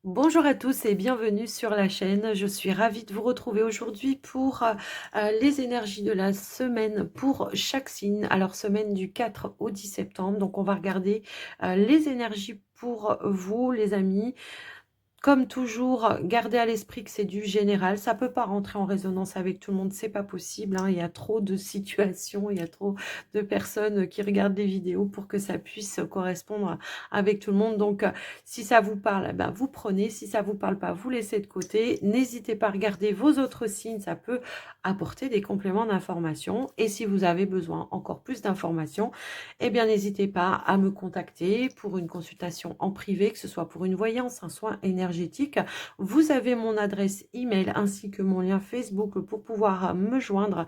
Bonjour à tous et bienvenue sur la chaîne. Je suis ravie de vous retrouver aujourd'hui pour les énergies de la semaine pour chaque signe. Alors, semaine du 4 au 10 septembre. Donc, on va regarder les énergies pour vous, les amis. Comme toujours, gardez à l'esprit que c'est du général. Ça peut pas rentrer en résonance avec tout le monde, c'est pas possible, hein. Il y a trop de situations, il y a trop de personnes qui regardent les vidéos pour que ça puisse correspondre avec tout le monde. Donc, si ça vous parle, eh ben, vous prenez. Si ça vous parle pas, vous laissez de côté. N'hésitez pas à regarder vos autres signes. Ça peut apporter des compléments d'information. Et si vous avez besoin encore plus d'informations, eh bien, n'hésitez pas à me contacter pour une consultation en privé, que ce soit pour une voyance, un soin énergétique. Vous avez mon adresse email ainsi que mon lien Facebook pour pouvoir me joindre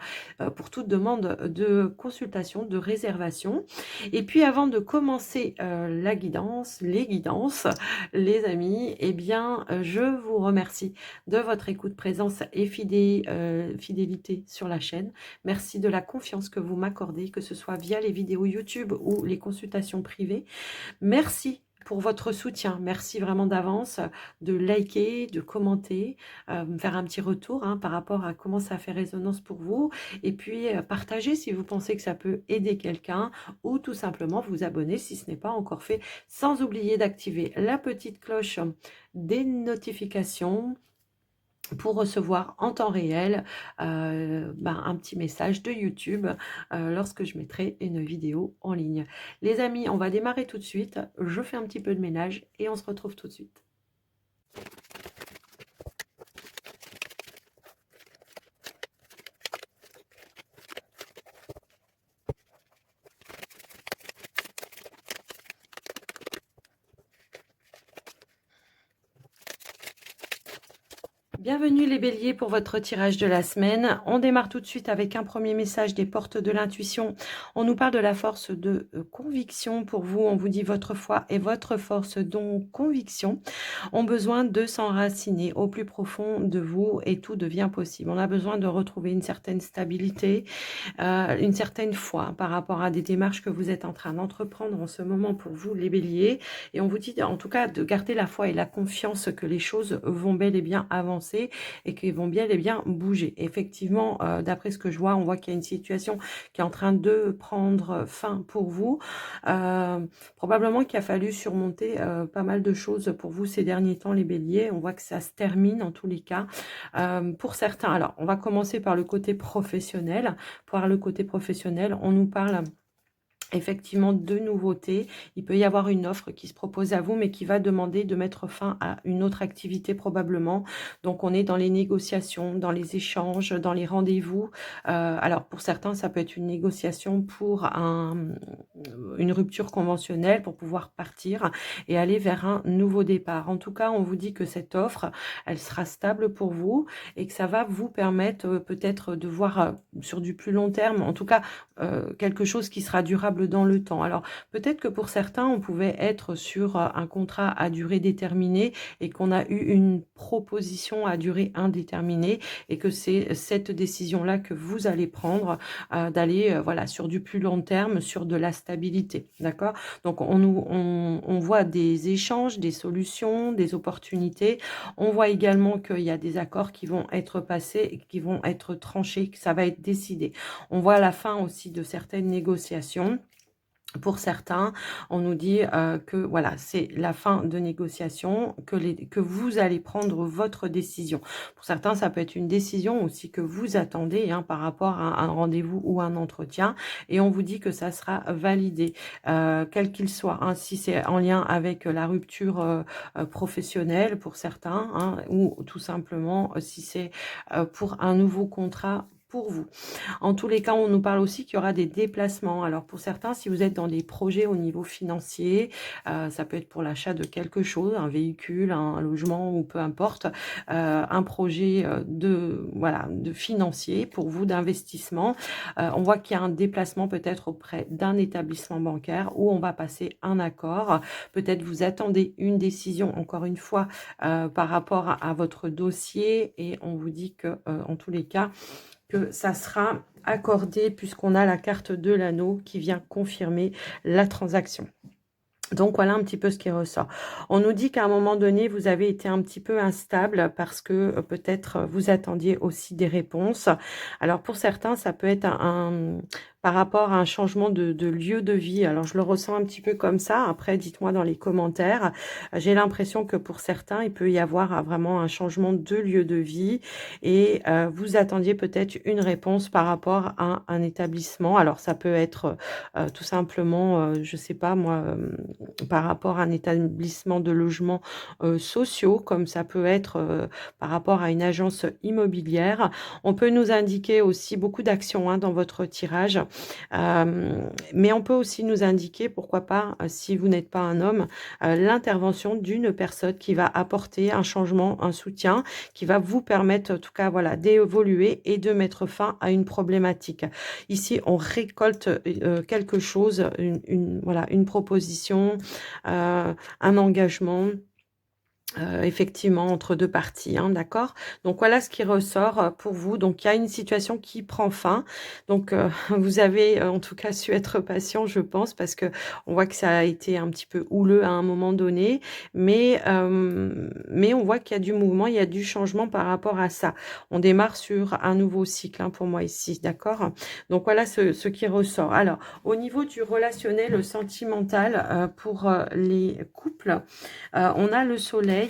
pour toute demande de consultation, de réservation. Et puis, avant de commencer la guidance, les guidances, les amis, eh bien, je vous remercie de votre écoute, présence et fidélité sur la chaîne. Merci de la confiance que vous m'accordez, que ce soit via les vidéos YouTube ou les consultations privées. Merci pour votre soutien. Merci vraiment d'avance de liker, de commenter, me faire un petit retour par rapport à comment ça fait résonance pour vous. Et puis, partagez si vous pensez que ça peut aider quelqu'un ou tout simplement vous abonner si ce n'est pas encore fait, sans oublier d'activer la petite cloche des notifications pour recevoir en temps réel un petit message de YouTube lorsque je mettrai une vidéo en ligne. Les amis, on va démarrer tout de suite. Je fais un petit peu de ménage et on se retrouve tout de suite. Bienvenue les béliers pour votre tirage de la semaine. On démarre tout de suite avec un premier message des portes de l'intuition. On nous parle de la force de conviction pour vous. On vous dit votre foi et votre force dont conviction ont besoin de s'enraciner au plus profond de vous et tout devient possible. On a besoin de retrouver une certaine stabilité, une certaine foi par rapport à des démarches que vous êtes en train d'entreprendre en ce moment pour vous les béliers. Et on vous dit en tout cas de garder la foi et la confiance que les choses vont bel et bien avancer et qu'ils vont bien et bien bouger. Effectivement, d'après ce que je vois, on voit qu'il y a une situation qui est en train de prendre fin pour vous. Probablement qu'il a fallu surmonter pas mal de choses pour vous ces derniers temps, les béliers. On voit que ça se termine en tous les cas. Pour certains, alors on va commencer par le côté professionnel. Par le côté professionnel, on nous parle effectivement de nouveautés. Il peut y avoir une offre qui se propose à vous, mais qui va demander de mettre fin à une autre activité probablement. Donc, on est dans les négociations, dans les échanges, dans les rendez-vous. Alors, pour certains, ça peut être une négociation pour une rupture conventionnelle, pour pouvoir partir et aller vers un nouveau départ. En tout cas, on vous dit que cette offre, elle sera stable pour vous et que ça va vous permettre peut-être de voir sur du plus long terme, en tout cas, quelque chose qui sera durable dans le temps. Alors, peut-être que pour certains, on pouvait être sur un contrat à durée déterminée et qu'on a eu une proposition à durée indéterminée et que c'est cette décision-là que vous allez prendre, d'aller voilà, sur du plus long terme, sur de la stabilité. D'accord? Donc, on voit des échanges, des solutions, des opportunités. On voit également qu'il y a des accords qui vont être passés, qui vont être tranchés, que ça va être décidé. On voit la fin aussi de certaines négociations. Pour certains, on nous dit que voilà, c'est la fin de négociation, que vous allez prendre votre décision. Pour certains, ça peut être une décision aussi que vous attendez par rapport à un rendez-vous ou un entretien, et on vous dit que ça sera validé, quel qu'il soit. Si c'est en lien avec la rupture professionnelle pour certains, ou tout simplement si c'est pour un nouveau contrat pour vous. En tous les cas, on nous parle aussi qu'il y aura des déplacements. Alors pour certains, si vous êtes dans des projets au niveau financier, ça peut être pour l'achat de quelque chose, un véhicule, un logement ou peu importe, un projet de financier pour vous, d'investissement. On voit qu'il y a un déplacement peut-être auprès d'un établissement bancaire où on va passer un accord. Peut-être vous attendez une décision, encore une fois, par rapport à votre dossier, et on vous dit que, en tous les cas, que ça sera accordé puisqu'on a la carte de l'anneau qui vient confirmer la transaction. Donc voilà un petit peu ce qui ressort. On nous dit qu'à un moment donné, vous avez été un petit peu instable parce que peut-être vous attendiez aussi des réponses. Alors pour certains, ça peut être par rapport à un changement de lieu de vie. Alors je le ressens un petit peu comme ça. Après, dites-moi dans les commentaires. J'ai l'impression que pour certains, il peut y avoir vraiment un changement de lieu de vie et vous attendiez peut-être une réponse par rapport à un établissement. Alors ça peut être tout simplement, je sais pas moi, par rapport à un établissement de logements sociaux, comme ça peut être par rapport à une agence immobilière. On peut nous indiquer aussi beaucoup d'actions hein, dans votre tirage, mais on peut aussi nous indiquer, pourquoi pas, si vous n'êtes pas un homme, l'intervention d'une personne qui va apporter un changement, un soutien, qui va vous permettre en tout cas voilà, d'évoluer et de mettre fin à une problématique. Ici, on récolte quelque chose, voilà, une proposition, un engagement. Effectivement, entre 2 parties, hein, d'accord? Donc voilà ce qui ressort, pour vous. Donc il y a une situation qui prend fin. Donc vous avez, en tout cas su être patient, je pense, parce que on voit que ça a été un petit peu houleux à un moment donné, mais on voit qu'il y a du mouvement, il y a du changement par rapport à ça. On démarre sur un nouveau cycle, hein, pour moi ici, d'accord? Donc voilà ce qui ressort. Alors, au niveau du relationnel sentimental, pour, les couples, on a le soleil,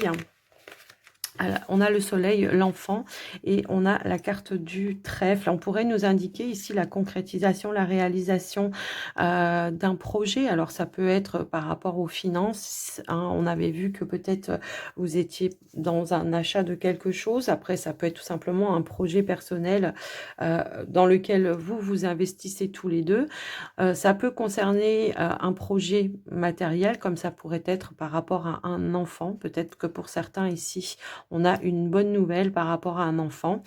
on a le soleil, l'enfant, et on a la carte du trèfle. On pourrait nous indiquer ici la concrétisation, la réalisation d'un projet. Alors ça peut être par rapport aux finances, hein. On avait vu que peut-être vous étiez dans un achat de quelque chose. Après, ça peut être tout simplement un projet personnel dans lequel vous vous investissez tous les deux. Ça peut concerner un projet matériel, comme ça pourrait être par rapport à un enfant. Peut-être que pour certains ici, on a une bonne nouvelle par rapport à un enfant,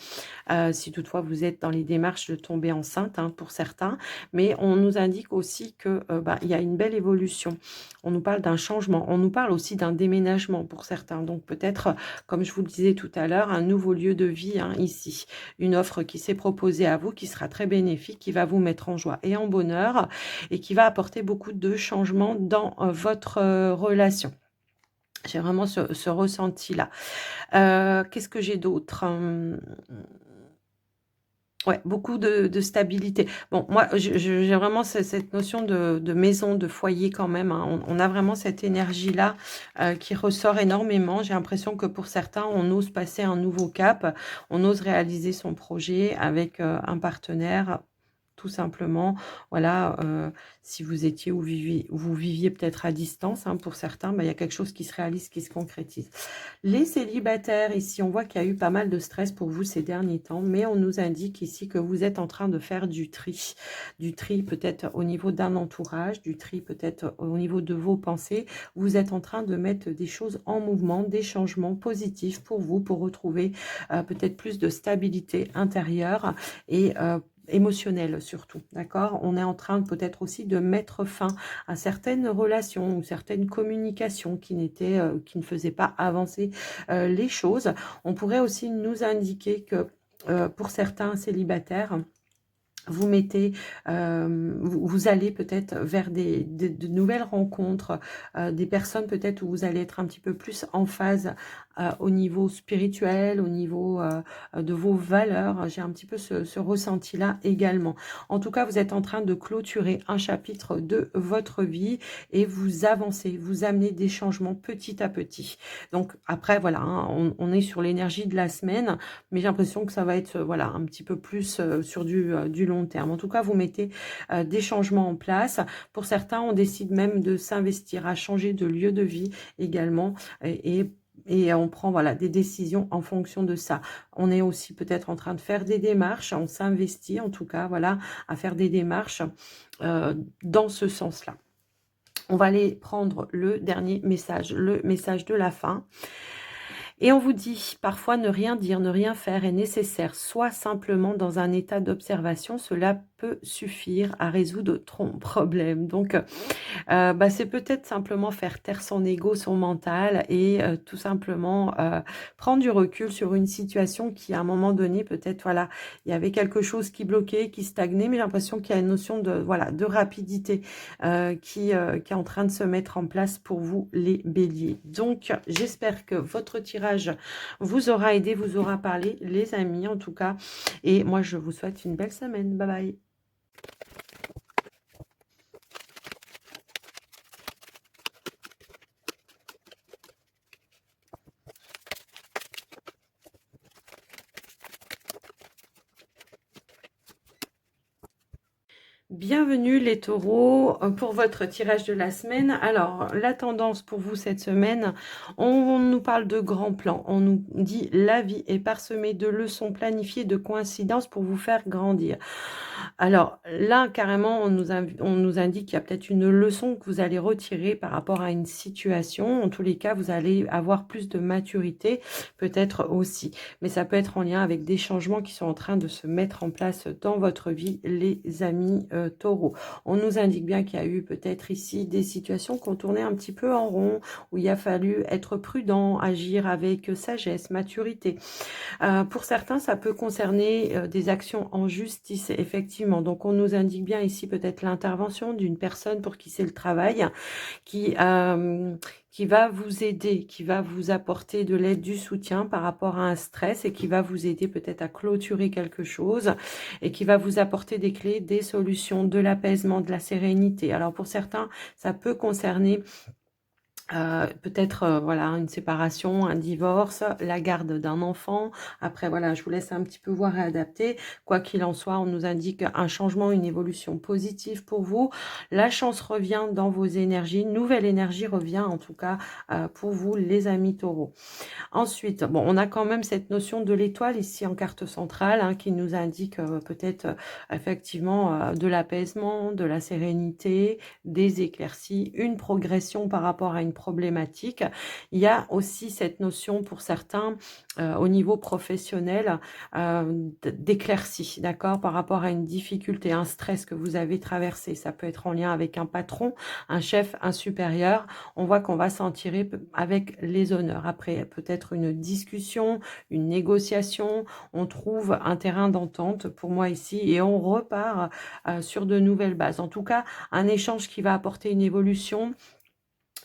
si toutefois vous êtes dans les démarches de tomber enceinte, hein, pour certains. Mais on nous indique aussi que il y a une belle évolution. On nous parle d'un changement. On nous parle aussi d'un déménagement pour certains. Donc peut-être, comme je vous le disais tout à l'heure, un nouveau lieu de vie hein, ici. Une offre qui s'est proposée à vous, qui sera très bénéfique, qui va vous mettre en joie et en bonheur et qui va apporter beaucoup de changements dans votre relation. J'ai vraiment ce ressenti-là. Qu'est-ce que j'ai d'autre? Ouais, beaucoup de stabilité. Bon, moi, j'ai vraiment cette notion de maison, de foyer quand même, hein. On a vraiment cette énergie-là qui ressort énormément. J'ai l'impression que pour certains, on ose passer un nouveau cap, on ose réaliser son projet avec un partenaire. Tout simplement, voilà, si vous étiez ou vous viviez peut-être à distance, hein, pour certains, il y a quelque chose qui se réalise, qui se concrétise. Les célibataires, ici, on voit qu'il y a eu pas mal de stress pour vous ces derniers temps, mais on nous indique ici que vous êtes en train de faire du tri peut-être au niveau d'un entourage, du tri peut-être au niveau de vos pensées. Vous êtes en train de mettre des choses en mouvement, des changements positifs pour vous, pour retrouver peut-être plus de stabilité intérieure et émotionnelle surtout, d'accord? On est en train peut-être aussi de mettre fin à certaines relations ou certaines communications qui qui ne faisaient pas avancer les choses. On pourrait aussi nous indiquer que pour certains célibataires, vous mettez, vous allez peut-être vers de nouvelles rencontres, des personnes peut-être où vous allez être un petit peu plus en phase au niveau spirituel, au niveau de vos valeurs. J'ai un petit peu ce ressenti-là également. En tout cas, vous êtes en train de clôturer un chapitre de votre vie et vous avancez, vous amenez des changements petit à petit. Donc après, voilà, hein, on est sur l'énergie de la semaine, mais j'ai l'impression que ça va être voilà, un petit peu plus sur du long terme. En tout cas, vous mettez des changements en place. Pour certains, on décide même de s'investir, à changer de lieu de vie également et on prend voilà, des décisions en fonction de ça. On est aussi peut-être en train de faire des démarches, on s'investit en tout cas voilà, à faire des démarches dans ce sens-là. On va aller prendre le dernier message, le message de la fin. Et on vous dit, parfois ne rien dire, ne rien faire est nécessaire, soit simplement dans un état d'observation, cela peut suffire à résoudre ton problème. Donc, bah, c'est peut-être simplement faire taire son ego, son mental et tout simplement, prendre du recul sur une situation qui, à un moment donné, peut-être, voilà, il y avait quelque chose qui bloquait, qui stagnait, mais j'ai l'impression qu'il y a une notion de, voilà, de rapidité, qui est en train de se mettre en place pour vous, les béliers. Donc, j'espère que votre tirage vous aura aidé, vous aura parlé, les amis, en tout cas. Et moi, je vous souhaite une belle semaine. Bye bye. Bienvenue les taureaux pour votre tirage de la semaine. Alors, la tendance pour vous cette semaine, on nous parle de grands plans. On nous dit la vie est parsemée de leçons planifiées, de coïncidences pour vous faire grandir. Alors là, carrément, on nous indique qu'il y a peut-être une leçon que vous allez retirer par rapport à une situation. En tous les cas, vous allez avoir plus de maturité, peut-être aussi. Mais ça peut être en lien avec des changements qui sont en train de se mettre en place dans votre vie, les amis taureaux. On nous indique bien qu'il y a eu peut-être ici des situations qui ont tourné un petit peu en rond, où il a fallu être prudent, agir avec sagesse, maturité. Pour certains, ça peut concerner des actions en justice, effectivement. Donc, on nous indique bien ici peut-être l'intervention d'une personne pour qui c'est le travail, qui, euh, qui va vous aider, qui va vous apporter de l'aide, du soutien par rapport à un stress et qui va vous aider peut-être à clôturer quelque chose et qui va vous apporter des clés, des solutions, de l'apaisement, de la sérénité. Alors, pour certains, ça peut concerner peut-être voilà, une séparation, un divorce, la garde d'un enfant. Après, voilà, je vous laisse un petit peu voir et adapter. Quoi qu'il en soit, on nous indique un changement, une évolution positive pour vous. La chance revient dans vos énergies. Une nouvelle énergie revient, en tout cas, pour vous, les amis taureaux. Ensuite, bon, on a quand même cette notion de l'étoile ici en carte centrale hein, qui nous indique peut-être effectivement de l'apaisement, de la sérénité, des éclaircies, une progression par rapport à une problématique. Il y a aussi cette notion pour certains au niveau professionnel d'éclaircie, d'accord, par rapport à une difficulté, un stress que vous avez traversé. Ça peut être en lien avec un patron, un chef, un supérieur. On voit qu'on va s'en tirer avec les honneurs. Après, peut-être une discussion, une négociation, on trouve un terrain d'entente pour moi ici et on repart sur de nouvelles bases. En tout cas, un échange qui va apporter une évolution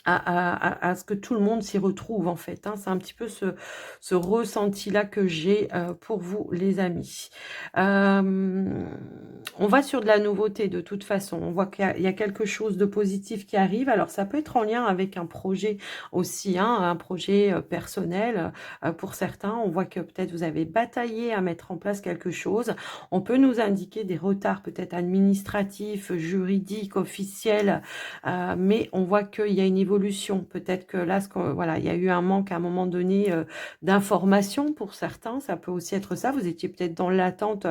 à ce que tout le monde s'y retrouve en fait. Hein. C'est un petit peu ce ressenti-là que j'ai pour vous les amis. On va sur de la nouveauté de toute façon. On voit qu'il y a quelque chose de positif qui arrive. Alors ça peut être en lien avec un projet aussi, hein, un projet personnel. Pour certains, on voit que peut-être vous avez bataillé à mettre en place quelque chose. On peut nous indiquer des retards peut-être administratifs, juridiques, officiels, mais on voit qu'il y a une évolution. Peut-être que là, voilà, il y a eu un manque à un moment donné d'informations pour certains. Ça peut aussi être ça. Vous étiez peut-être dans l'attente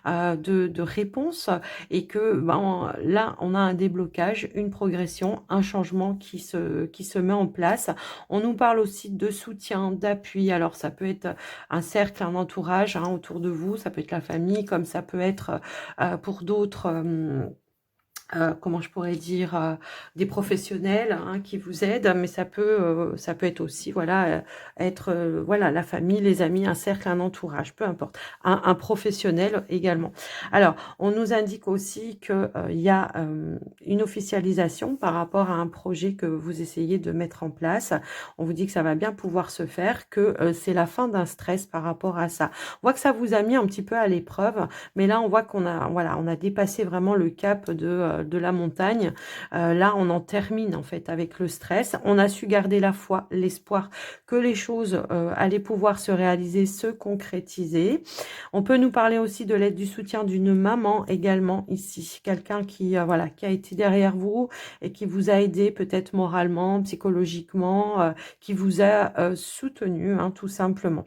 de réponses et que ben, là, on a un déblocage, une progression, un changement qui se met en place. On nous parle aussi de soutien, d'appui. Alors, ça peut être un cercle, un entourage hein, autour de vous. Ça peut être la famille, comme ça peut être pour d'autres... comment je pourrais dire, des professionnels hein, qui vous aident, mais ça peut être aussi, voilà, être, voilà, la famille, les amis, un cercle, un entourage, peu importe, un professionnel également. Alors, on nous indique aussi que il y a une officialisation par rapport à un projet que vous essayez de mettre en place. On vous dit que ça va bien pouvoir se faire, que c'est la fin d'un stress par rapport à ça. On voit que ça vous a mis un petit peu à l'épreuve, mais là, on voit qu'on a, voilà, on a dépassé vraiment le cap de la montagne. Là, on en termine en fait avec le stress. On a su garder la foi, l'espoir que les choses allaient pouvoir se réaliser, se concrétiser. On peut nous parler aussi de l'aide du soutien d'une maman également ici. Quelqu'un qui, voilà, qui a été derrière vous et qui vous a aidé peut-être moralement, psychologiquement, qui vous a soutenu hein, tout simplement.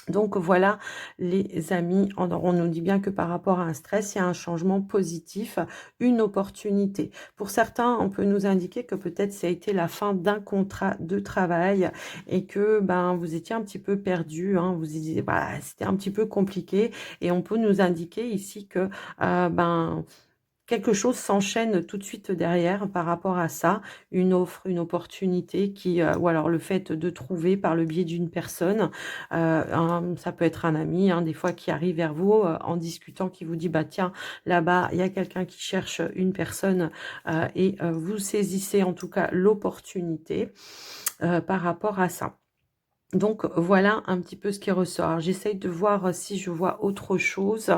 Donc voilà les amis, on nous dit bien que par rapport à un stress, il y a un changement positif, une opportunité. Pour certains, on peut nous indiquer que peut-être ça a été la fin d'un contrat de travail et que ben vous étiez un petit peu perdu, hein, vous disiez voilà, c'était un petit peu compliqué et on peut nous indiquer ici que ben quelque chose s'enchaîne tout de suite derrière par rapport à ça, une offre, une opportunité qui, ou alors le fait de trouver par le biais d'une personne, ça peut être un ami, hein, des fois qui arrive vers vous en discutant, qui vous dit bah tiens là-bas il y a quelqu'un qui cherche une personne et vous saisissez en tout cas l'opportunité par rapport à ça. Donc voilà un petit peu ce qui ressort. Alors, j'essaye de voir si je vois autre chose.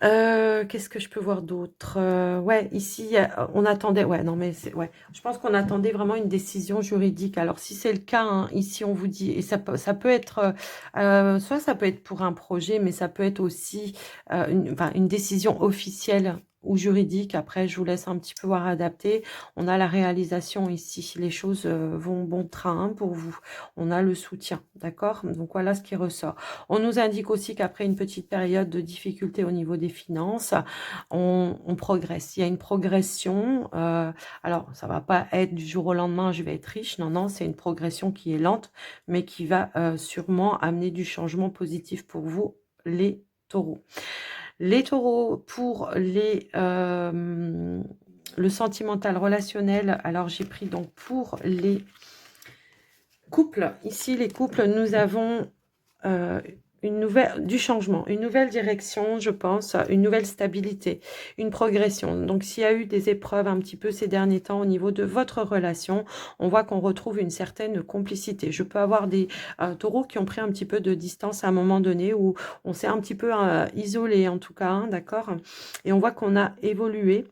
Qu'est-ce que je peux voir d'autre? Ouais, ici, on attendait ouais, non, mais c'est ouais, je pense qu'on attendait vraiment une décision juridique. Alors si c'est le cas, hein, ici, on vous dit et ça peut être, soit ça peut être pour un projet, mais ça peut être aussi, une décision officielle ou juridique. Après, je vous laisse un petit peu voir adapter. On a la réalisation ici. Les choses, vont bon train, hein, pour vous. On a le soutien, d'accord? Donc voilà ce qui ressort. On nous indique aussi qu'après une petite période de difficulté au niveau des finances, on progresse. Il y a une progression. Alors, ça va pas être du jour au lendemain, je vais être riche. Non, non, c'est une progression qui est lente, mais qui va sûrement amener du changement positif pour vous, les taureaux. Les taureaux, pour le sentimental relationnel, alors j'ai pris donc pour les couples. Ici, les couples, nous avons du changement, une nouvelle direction, je pense, une nouvelle stabilité, une progression. Donc, s'il y a eu des épreuves un petit peu ces derniers temps au niveau de votre relation, on voit qu'on retrouve une certaine complicité. Je peux avoir des taureaux qui ont pris un petit peu de distance à un moment donné où on s'est un petit peu isolé, en tout cas, hein, d'accord? Et on voit qu'on a évolué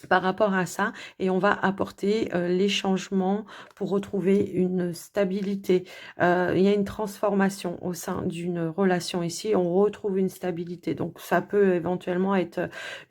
par rapport à ça et on va apporter les changements pour retrouver une stabilité. Il y a une transformation au sein d'une relation ici, on retrouve une stabilité. Donc ça peut éventuellement être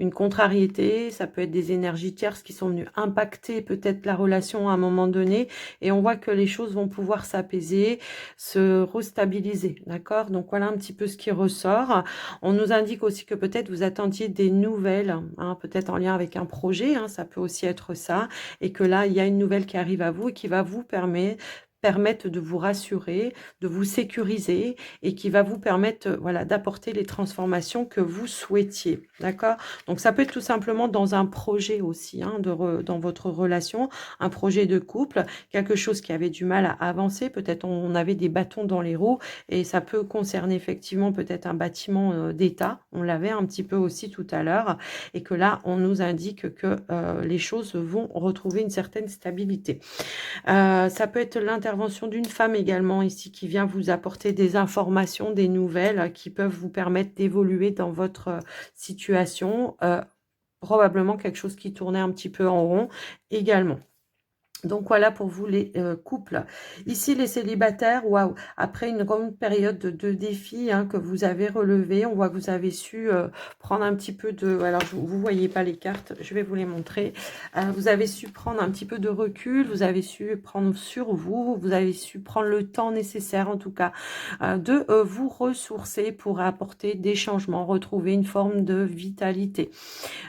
une contrariété, ça peut être des énergies tierces qui sont venues impacter peut-être la relation à un moment donné et on voit que les choses vont pouvoir s'apaiser, se restabiliser, d'accord? Donc voilà un petit peu ce qui ressort. On nous indique aussi que peut-être vous attendiez des nouvelles, hein, peut-être en lien avec un projet, hein, ça peut aussi être ça, et que là, il y a une nouvelle qui arrive à vous et qui va vous permettre de vous rassurer, de vous sécuriser et qui va vous permettre voilà, d'apporter les transformations que vous souhaitiez. D'accord? Donc, ça peut être tout simplement dans un projet aussi, hein, dans votre relation, un projet de couple, quelque chose qui avait du mal à avancer. Peut-être on avait des bâtons dans les roues et ça peut concerner effectivement peut-être un bâtiment d'État. On l'avait un petit peu aussi tout à l'heure et que là, on nous indique que les choses vont retrouver une certaine stabilité. Ça peut être l'intervention d'une femme également ici qui vient vous apporter des informations, des nouvelles qui peuvent vous permettre d'évoluer dans votre situation. Probablement quelque chose qui tournait un petit peu en rond également. Donc voilà pour vous les couples. Ici les célibataires, waouh, après une grande période de défis hein, que vous avez relevé, on voit que vous avez su prendre un petit peu de... Alors vous voyez pas les cartes, je vais vous les montrer. Vous avez su prendre un petit peu de recul, vous avez su prendre sur vous, vous avez su prendre le temps nécessaire en tout cas de vous ressourcer pour apporter des changements, retrouver une forme de vitalité.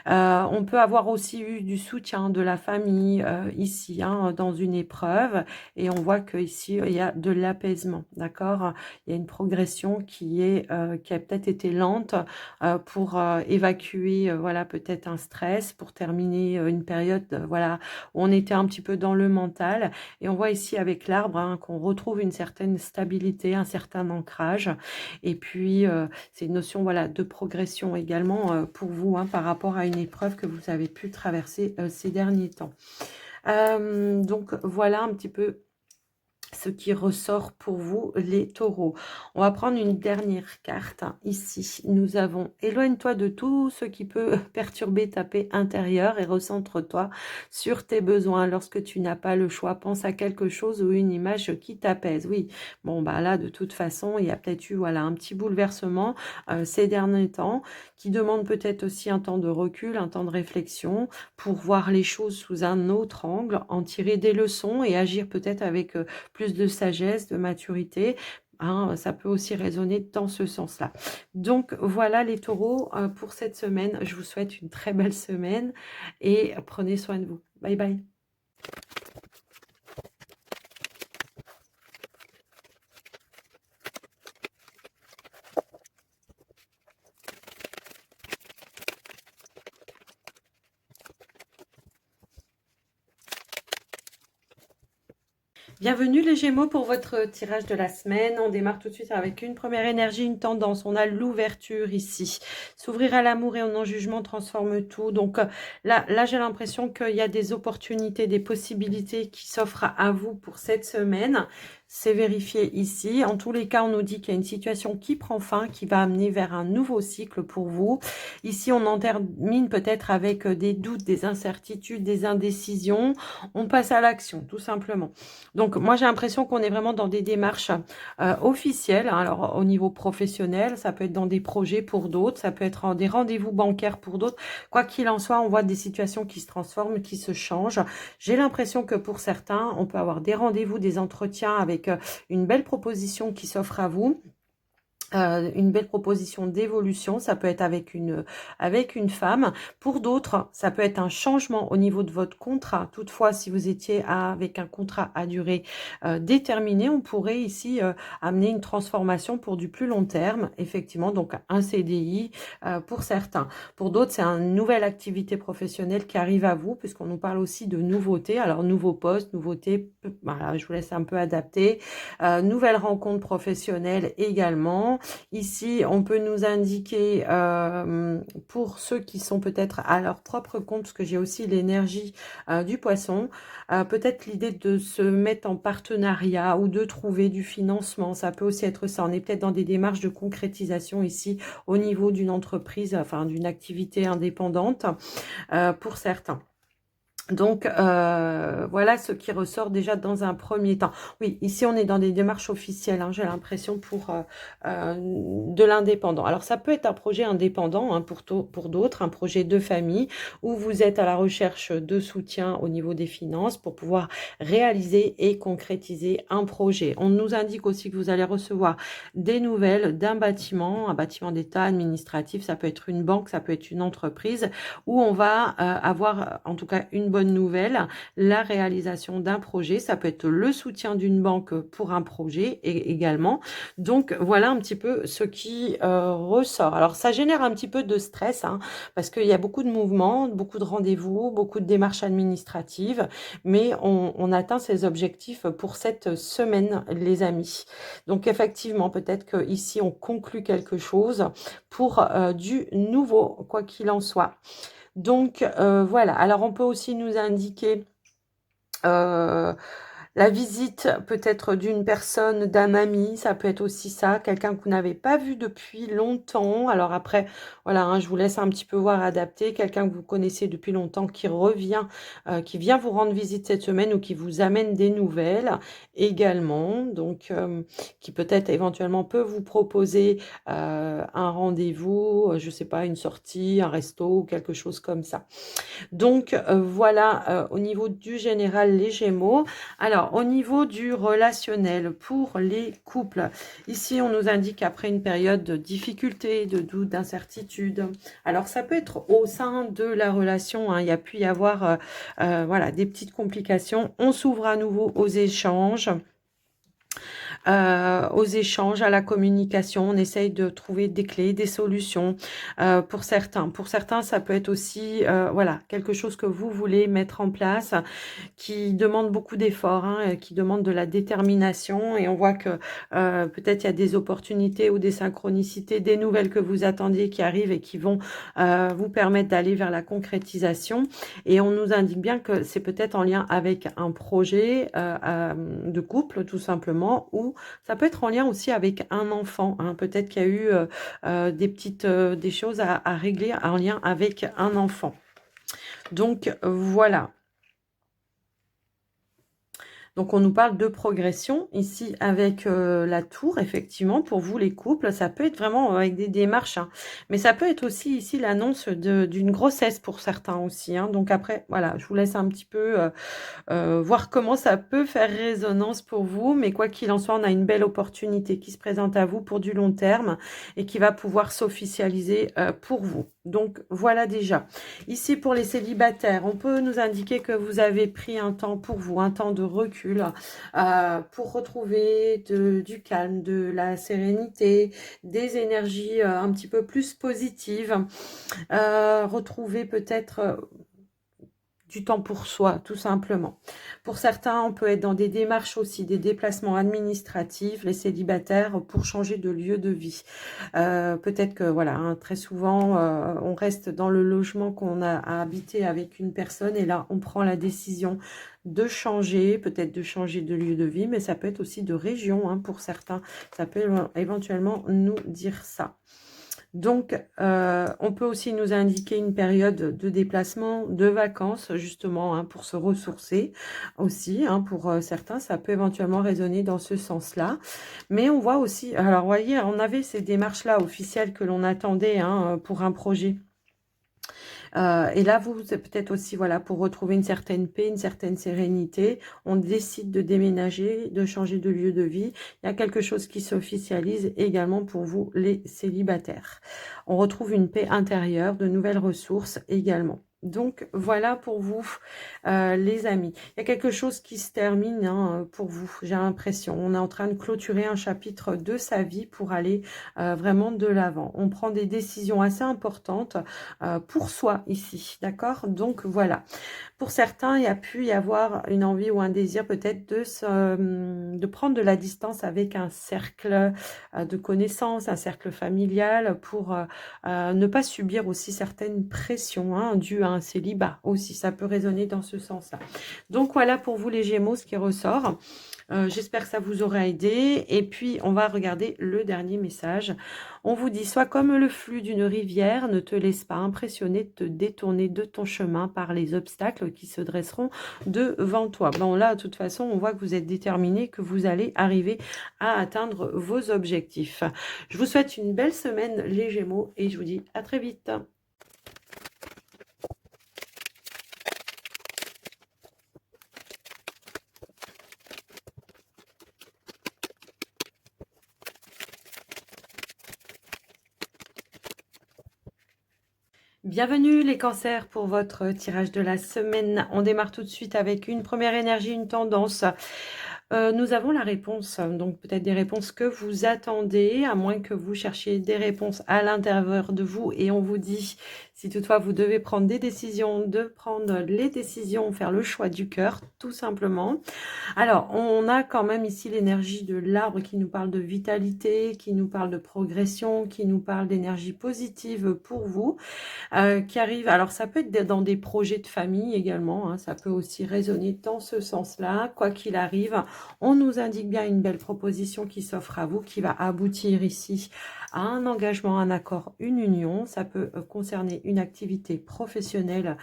On peut avoir aussi eu du soutien de la famille ici, hein, dans une épreuve. Et on voit qu'ici, il y a de l'apaisement, d'accord? Il y a une progression qui a peut-être été lente pour évacuer, voilà, peut-être un stress, pour terminer une période, voilà, où on était un petit peu dans le mental. Et on voit ici avec l'arbre hein, qu'on retrouve une certaine stabilité, un certain ancrage. Et puis, c'est une notion voilà, de progression également pour vous hein, par rapport à une épreuve que vous avez pu traverser ces derniers temps. Donc, voilà un petit peu ce qui ressort pour vous, les taureaux. On va prendre une dernière carte. Ici, nous avons « Éloigne-toi de tout ce qui peut perturber ta paix intérieure et recentre-toi sur tes besoins. Lorsque tu n'as pas le choix, pense à quelque chose ou une image qui t'apaise. » Oui, bon, bah là, de toute façon, il y a peut-être eu voilà, un petit bouleversement ces derniers temps qui demande peut-être aussi un temps de recul, un temps de réflexion pour voir les choses sous un autre angle, en tirer des leçons et agir peut-être avec plus de sagesse, de maturité, Hein, ça peut aussi résonner dans ce sens-là. Donc voilà les taureaux pour cette semaine. Je vous souhaite une très belle semaine et prenez soin de vous. Bye bye. Bienvenue les Gémeaux pour votre tirage de la semaine. On démarre tout de suite avec une première énergie, une tendance. On a l'ouverture ici. S'ouvrir à l'amour et au non-jugement transforme tout. Donc là j'ai l'impression qu'il y a des opportunités, des possibilités qui s'offrent à vous pour cette semaine. C'est vérifié ici. En tous les cas, on nous dit qu'il y a une situation qui prend fin, qui va amener vers un nouveau cycle pour vous. Ici, on en termine peut-être avec des doutes, des incertitudes, des indécisions. On passe à l'action, tout simplement. Donc, moi, j'ai l'impression qu'on est vraiment dans des démarches officielles. Hein. Alors, au niveau professionnel, ça peut être dans des projets pour d'autres, ça peut être en des rendez-vous bancaires pour d'autres. Quoi qu'il en soit, on voit des situations qui se transforment, qui se changent. J'ai l'impression que pour certains, on peut avoir des rendez-vous, des entretiens avec une belle proposition qui s'offre à vous. Une belle proposition d'évolution, ça peut être avec une femme. Pour d'autres, ça peut être un changement au niveau de votre contrat. Toutefois, si vous étiez avec un contrat à durée déterminée, on pourrait ici amener une transformation pour du plus long terme, effectivement, donc un CDI pour certains. Pour d'autres, c'est une nouvelle activité professionnelle qui arrive à vous, puisqu'on nous parle aussi de nouveautés. Alors, nouveau poste, nouveauté, voilà, je vous laisse un peu adapter. Nouvelle rencontre professionnelle également. Ici, on peut nous indiquer, pour ceux qui sont peut-être à leur propre compte, parce que j'ai aussi l'énergie du poisson, peut-être l'idée de se mettre en partenariat ou de trouver du financement. Ça peut aussi être ça. On est peut-être dans des démarches de concrétisation ici au niveau d'une entreprise, enfin d'une activité indépendante pour certains. Donc, voilà ce qui ressort déjà dans un premier temps. Oui, ici, on est dans des démarches officielles, hein, j'ai l'impression, pour de l'indépendant. Alors, ça peut être un projet indépendant hein, pour d'autres, un projet de famille, où vous êtes à la recherche de soutien au niveau des finances pour pouvoir réaliser et concrétiser un projet. On nous indique aussi que vous allez recevoir des nouvelles d'un bâtiment, un bâtiment d'État administratif, ça peut être une banque, ça peut être une entreprise, où on va avoir en tout cas une bonne nouvelle, la réalisation d'un projet. Ça peut être le soutien d'une banque pour un projet également. Donc voilà un petit peu ce qui ressort. Alors ça génère un petit peu de stress hein, parce qu'il y a beaucoup de mouvements, beaucoup de rendez-vous, beaucoup de démarches administratives, mais on atteint ses objectifs pour cette semaine, les amis. Donc effectivement, peut-être qu'ici on conclut quelque chose pour du nouveau, quoi qu'il en soit. Donc voilà, alors on peut aussi nous indiquer la visite peut-être d'une personne, d'un ami, ça peut être aussi ça, quelqu'un que vous n'avez pas vu depuis longtemps. Alors après, voilà, hein, je vous laisse un petit peu voir adapter, quelqu'un que vous connaissez depuis longtemps qui revient, qui vient vous rendre visite cette semaine ou qui vous amène des nouvelles également. Donc, qui peut-être éventuellement peut vous proposer un rendez-vous, je sais pas, une sortie, un resto ou quelque chose comme ça. Donc voilà au niveau du général les Gémeaux. Alors au niveau du relationnel pour les couples, ici on nous indique après une période de difficulté, de doute, d'incertitude. Alors ça peut être au sein de la relation, hein, il y a pu y avoir voilà, des petites complications. On s'ouvre à nouveau aux échanges. Aux échanges, à la communication. On essaye de trouver des clés, des solutions pour certains. Pour certains, ça peut être aussi voilà, quelque chose que vous voulez mettre en place qui demande beaucoup d'efforts, hein, qui demande de la détermination. Et on voit que peut-être il y a des opportunités ou des synchronicités, des nouvelles que vous attendiez qui arrivent et qui vont vous permettre d'aller vers la concrétisation. Et on nous indique bien que c'est peut-être en lien avec un projet de couple, tout simplement, ou ça peut être en lien aussi avec un enfant. Hein. Peut-être qu'il y a eu des choses à régler en lien avec un enfant. Donc voilà. Donc on nous parle de progression ici avec la tour, effectivement, pour vous les couples, ça peut être vraiment avec des démarches, hein, mais ça peut être aussi ici l'annonce d'une grossesse pour certains aussi, hein. Donc après, voilà, je vous laisse un petit peu voir comment ça peut faire résonance pour vous, mais quoi qu'il en soit, on a une belle opportunité qui se présente à vous pour du long terme et qui va pouvoir s'officialiser pour vous. Donc voilà déjà. Ici pour les célibataires, on peut nous indiquer que vous avez pris un temps pour vous, un temps de recul pour retrouver du calme, de la sérénité, des énergies un petit peu plus positives, retrouver peut-être du temps pour soi, tout simplement. Pour certains, on peut être dans des démarches aussi, des déplacements administratifs, les célibataires, pour changer de lieu de vie. Peut-être que, voilà, hein, très souvent, on reste dans le logement qu'on a à habiter avec une personne et là, on prend la décision de changer, peut-être de changer de lieu de vie, mais ça peut être aussi de région, hein, pour certains. Ça peut éventuellement nous dire ça. Donc, on peut aussi nous indiquer une période de déplacement, de vacances, justement, hein, pour se ressourcer aussi. Hein, pour certains, ça peut éventuellement résonner dans ce sens-là. Mais on voit aussi, alors, vous voyez, on avait ces démarches-là officielles que l'on attendait, hein, pour un projet. Et là, vous, c'est peut-être aussi, voilà, pour retrouver une certaine paix, une certaine sérénité. On décide de déménager, de changer de lieu de vie. Il y a quelque chose qui s'officialise également pour vous, les célibataires. On retrouve une paix intérieure, de nouvelles ressources également. Donc, voilà pour vous, les amis. Il y a quelque chose qui se termine, hein, pour vous, j'ai l'impression. On est en train de clôturer un chapitre de sa vie pour aller vraiment de l'avant. On prend des décisions assez importantes pour soi ici, d'accord? Donc, voilà. Pour certains, il y a pu y avoir une envie ou un désir peut-être de prendre de la distance avec un cercle de connaissances, un cercle familial pour ne pas subir aussi certaines pressions, hein, dues à un célibat aussi. Ça peut résonner dans ce sens-là. Donc voilà pour vous les Gémeaux ce qui ressort. J'espère que ça vous aura aidé. Et puis, on va regarder le dernier message. On vous dit, sois comme le flux d'une rivière, ne te laisse pas impressionner, te détourner de ton chemin par les obstacles qui se dresseront devant toi. Bon, là, de toute façon, on voit que vous êtes déterminé, que vous allez arriver à atteindre vos objectifs. Je vous souhaite une belle semaine, les Gémeaux, et je vous dis à très vite. Bienvenue les cancers pour votre tirage de la semaine. On démarre tout de suite avec une première énergie, une tendance. Nous avons la réponse, donc peut-être des réponses que vous attendez, à moins que vous cherchiez des réponses à l'intérieur de vous. Et on vous dit, si toutefois vous devez prendre des décisions, de prendre les décisions, faire le choix du cœur, tout simplement. Alors, on a quand même ici l'énergie de l'arbre qui nous parle de vitalité, qui nous parle de progression, qui nous parle d'énergie positive pour vous. Qui arrive, alors ça peut être dans des projets de famille également, hein, ça peut aussi résonner dans ce sens-là. Quoi qu'il arrive, on nous indique bien une belle proposition qui s'offre à vous, qui va aboutir ici à un engagement, un accord, une union. Ça peut concerner une activité professionnelle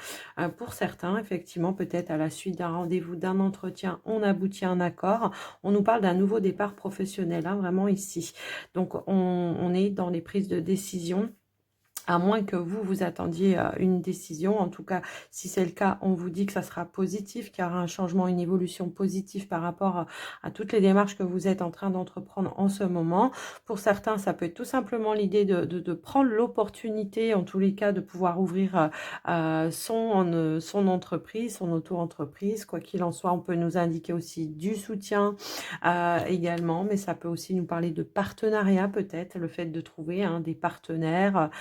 pour certains, effectivement, peut-être à la suite d'un rendez-vous, d'un entretien, on aboutit à un accord. On nous parle d'un nouveau départ professionnel, hein, vraiment ici. Donc, on est dans les prises de décision, à moins que vous attendiez une décision. En tout cas, si c'est le cas, on vous dit que ça sera positif, qu'il y aura un changement, une évolution positive par rapport à toutes les démarches que vous êtes en train d'entreprendre en ce moment. Pour certains, ça peut être tout simplement l'idée de prendre l'opportunité, en tous les cas, de pouvoir ouvrir son entreprise, son auto-entreprise. Quoi qu'il en soit, on peut nous indiquer aussi du soutien également, mais ça peut aussi nous parler de partenariat peut-être, le fait de trouver des partenaires,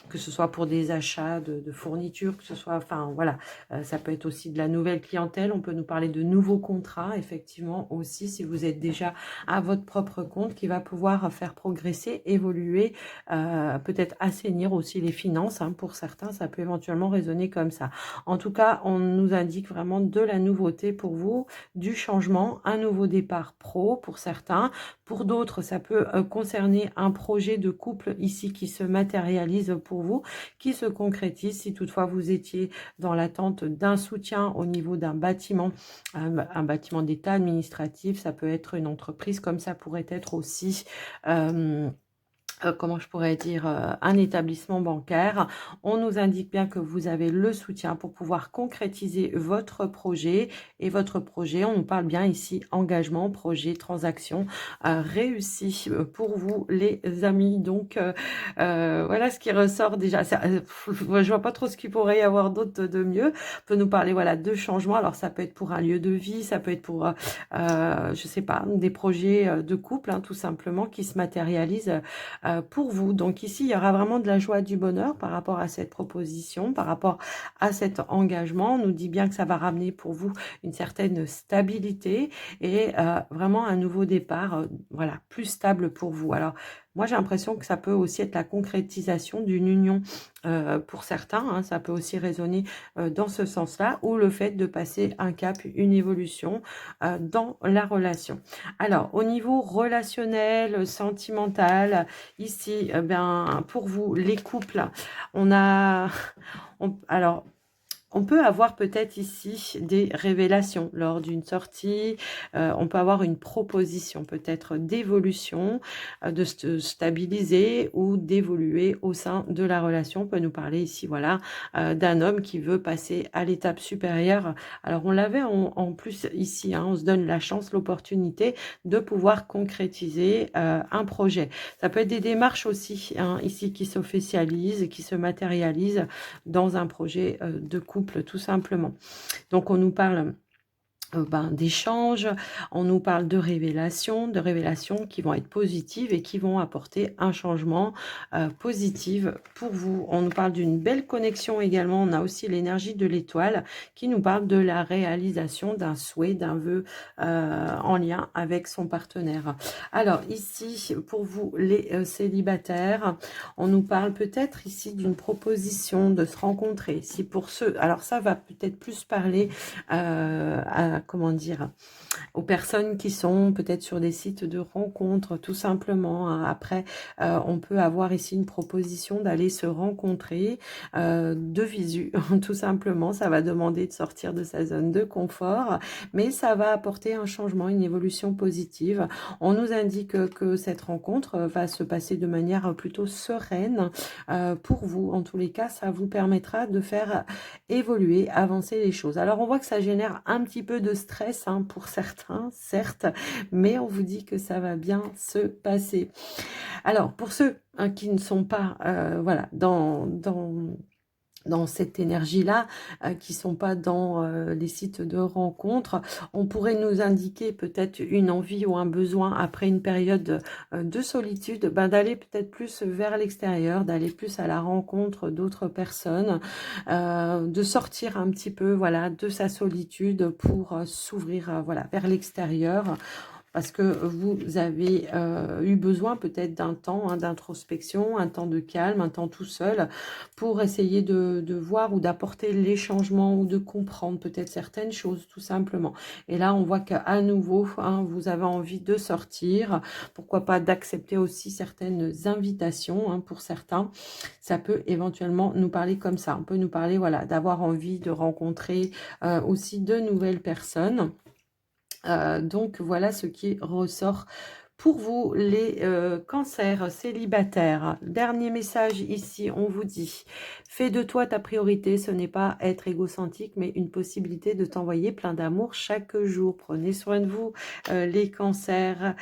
que ce soit pour des achats de fournitures, que ce soit, enfin voilà, ça peut être aussi de la nouvelle clientèle. On peut nous parler de nouveaux contrats, effectivement aussi, si vous êtes déjà à votre propre compte, qui va pouvoir faire progresser, évoluer, peut-être assainir aussi les finances, hein. Pour certains, ça peut éventuellement résonner comme ça. En tout cas, on nous indique vraiment de la nouveauté pour vous, du changement, un nouveau départ pro pour certains. Pour d'autres, ça peut concerner un projet de couple ici qui se matérialise pour vous, qui se concrétise. Si toutefois vous étiez dans l'attente d'un soutien au niveau d'un bâtiment, un bâtiment d'état administratif, ça peut être une entreprise, comme ça pourrait être aussi... comment je pourrais dire, un établissement bancaire. On nous indique bien que vous avez le soutien pour pouvoir concrétiser votre projet. Et votre projet, on nous parle bien ici engagement, projet, transaction réussi pour vous les amis. Donc voilà ce qui ressort déjà. Je vois pas trop ce qu'il pourrait y avoir d'autre de mieux. On peut nous parler voilà de changement. Alors ça peut être pour un lieu de vie, ça peut être pour je sais pas, des projets de couple hein, tout simplement qui se matérialisent pour vous. Donc ici, il y aura vraiment de la joie, du bonheur par rapport à cette proposition, par rapport à cet engagement. On nous dit bien que ça va ramener pour vous une certaine stabilité et vraiment un nouveau départ, voilà, plus stable pour vous. Alors, moi, j'ai l'impression que ça peut aussi être la concrétisation d'une union pour certains. Hein, ça peut aussi résonner dans ce sens-là, ou le fait de passer un cap, une évolution dans la relation. Alors, au niveau relationnel, sentimental, ici, ben, pour vous, les couples, on a... alors, on peut avoir peut-être ici des révélations lors d'une sortie, on peut avoir une proposition peut-être d'évolution, de se stabiliser ou d'évoluer au sein de la relation. On peut nous parler ici voilà, d'un homme qui veut passer à l'étape supérieure. Alors on l'avait en plus ici, hein, on se donne la chance, l'opportunité de pouvoir concrétiser un projet. Ça peut être des démarches aussi hein, ici qui s'officialisent, qui se matérialisent dans un projet de couple tout simplement. Donc on nous parle d'échanges, on nous parle de révélations qui vont être positives et qui vont apporter un changement positif pour vous. On nous parle d'une belle connexion également, on a aussi l'énergie de l'étoile qui nous parle de la réalisation d'un souhait, d'un vœu en lien avec son partenaire. Alors ici, pour vous les célibataires, on nous parle peut-être ici d'une proposition de se rencontrer. Si pour ceux, alors ça va peut-être plus parler comment dire, aux personnes qui sont peut-être sur des sites de rencontres, tout simplement. Hein. Après, on peut avoir ici une proposition d'aller se rencontrer de visu, tout simplement. Ça va demander de sortir de sa zone de confort, mais ça va apporter un changement, une évolution positive. On nous indique que cette rencontre va se passer de manière plutôt sereine pour vous. En tous les cas, ça vous permettra de faire évoluer, avancer les choses. Alors, on voit que ça génère un petit peu de stress hein, pour certains, certes, mais on vous dit que ça va bien se passer. Alors, pour ceux hein, qui ne sont pas voilà, dans cette énergie-là, qui sont pas dans les sites de rencontres, on pourrait nous indiquer peut-être une envie ou un besoin après une période de solitude, d'aller peut-être plus vers l'extérieur, d'aller plus à la rencontre d'autres personnes, de sortir un petit peu voilà de sa solitude pour s'ouvrir voilà vers l'extérieur. Parce que vous avez eu besoin peut-être d'un temps hein, d'introspection, un temps de calme, un temps tout seul, pour essayer de voir ou d'apporter les changements ou de comprendre peut-être certaines choses, tout simplement. Et là, on voit qu'à nouveau, hein, vous avez envie de sortir, pourquoi pas d'accepter aussi certaines invitations hein, pour certains. Ça peut éventuellement nous parler comme ça. On peut nous parler voilà, d'avoir envie de rencontrer aussi de nouvelles personnes. Donc voilà ce qui ressort pour vous les cancers célibataires. Dernier message ici, on vous dit, fais de toi ta priorité, ce n'est pas être égocentrique, mais une possibilité de t'envoyer plein d'amour chaque jour. Prenez soin de vous, les cancers,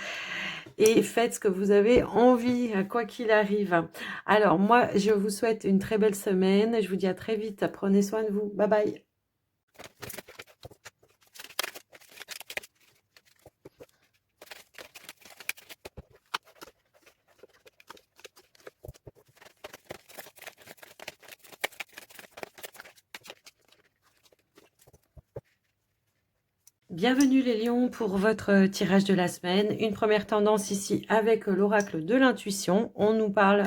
et faites ce que vous avez envie, quoi qu'il arrive. Alors moi, je vous souhaite une très belle semaine, je vous dis à très vite, prenez soin de vous, bye bye. Bienvenue les lions pour votre tirage de la semaine. Une première tendance ici avec l'oracle de l'intuition. On nous parle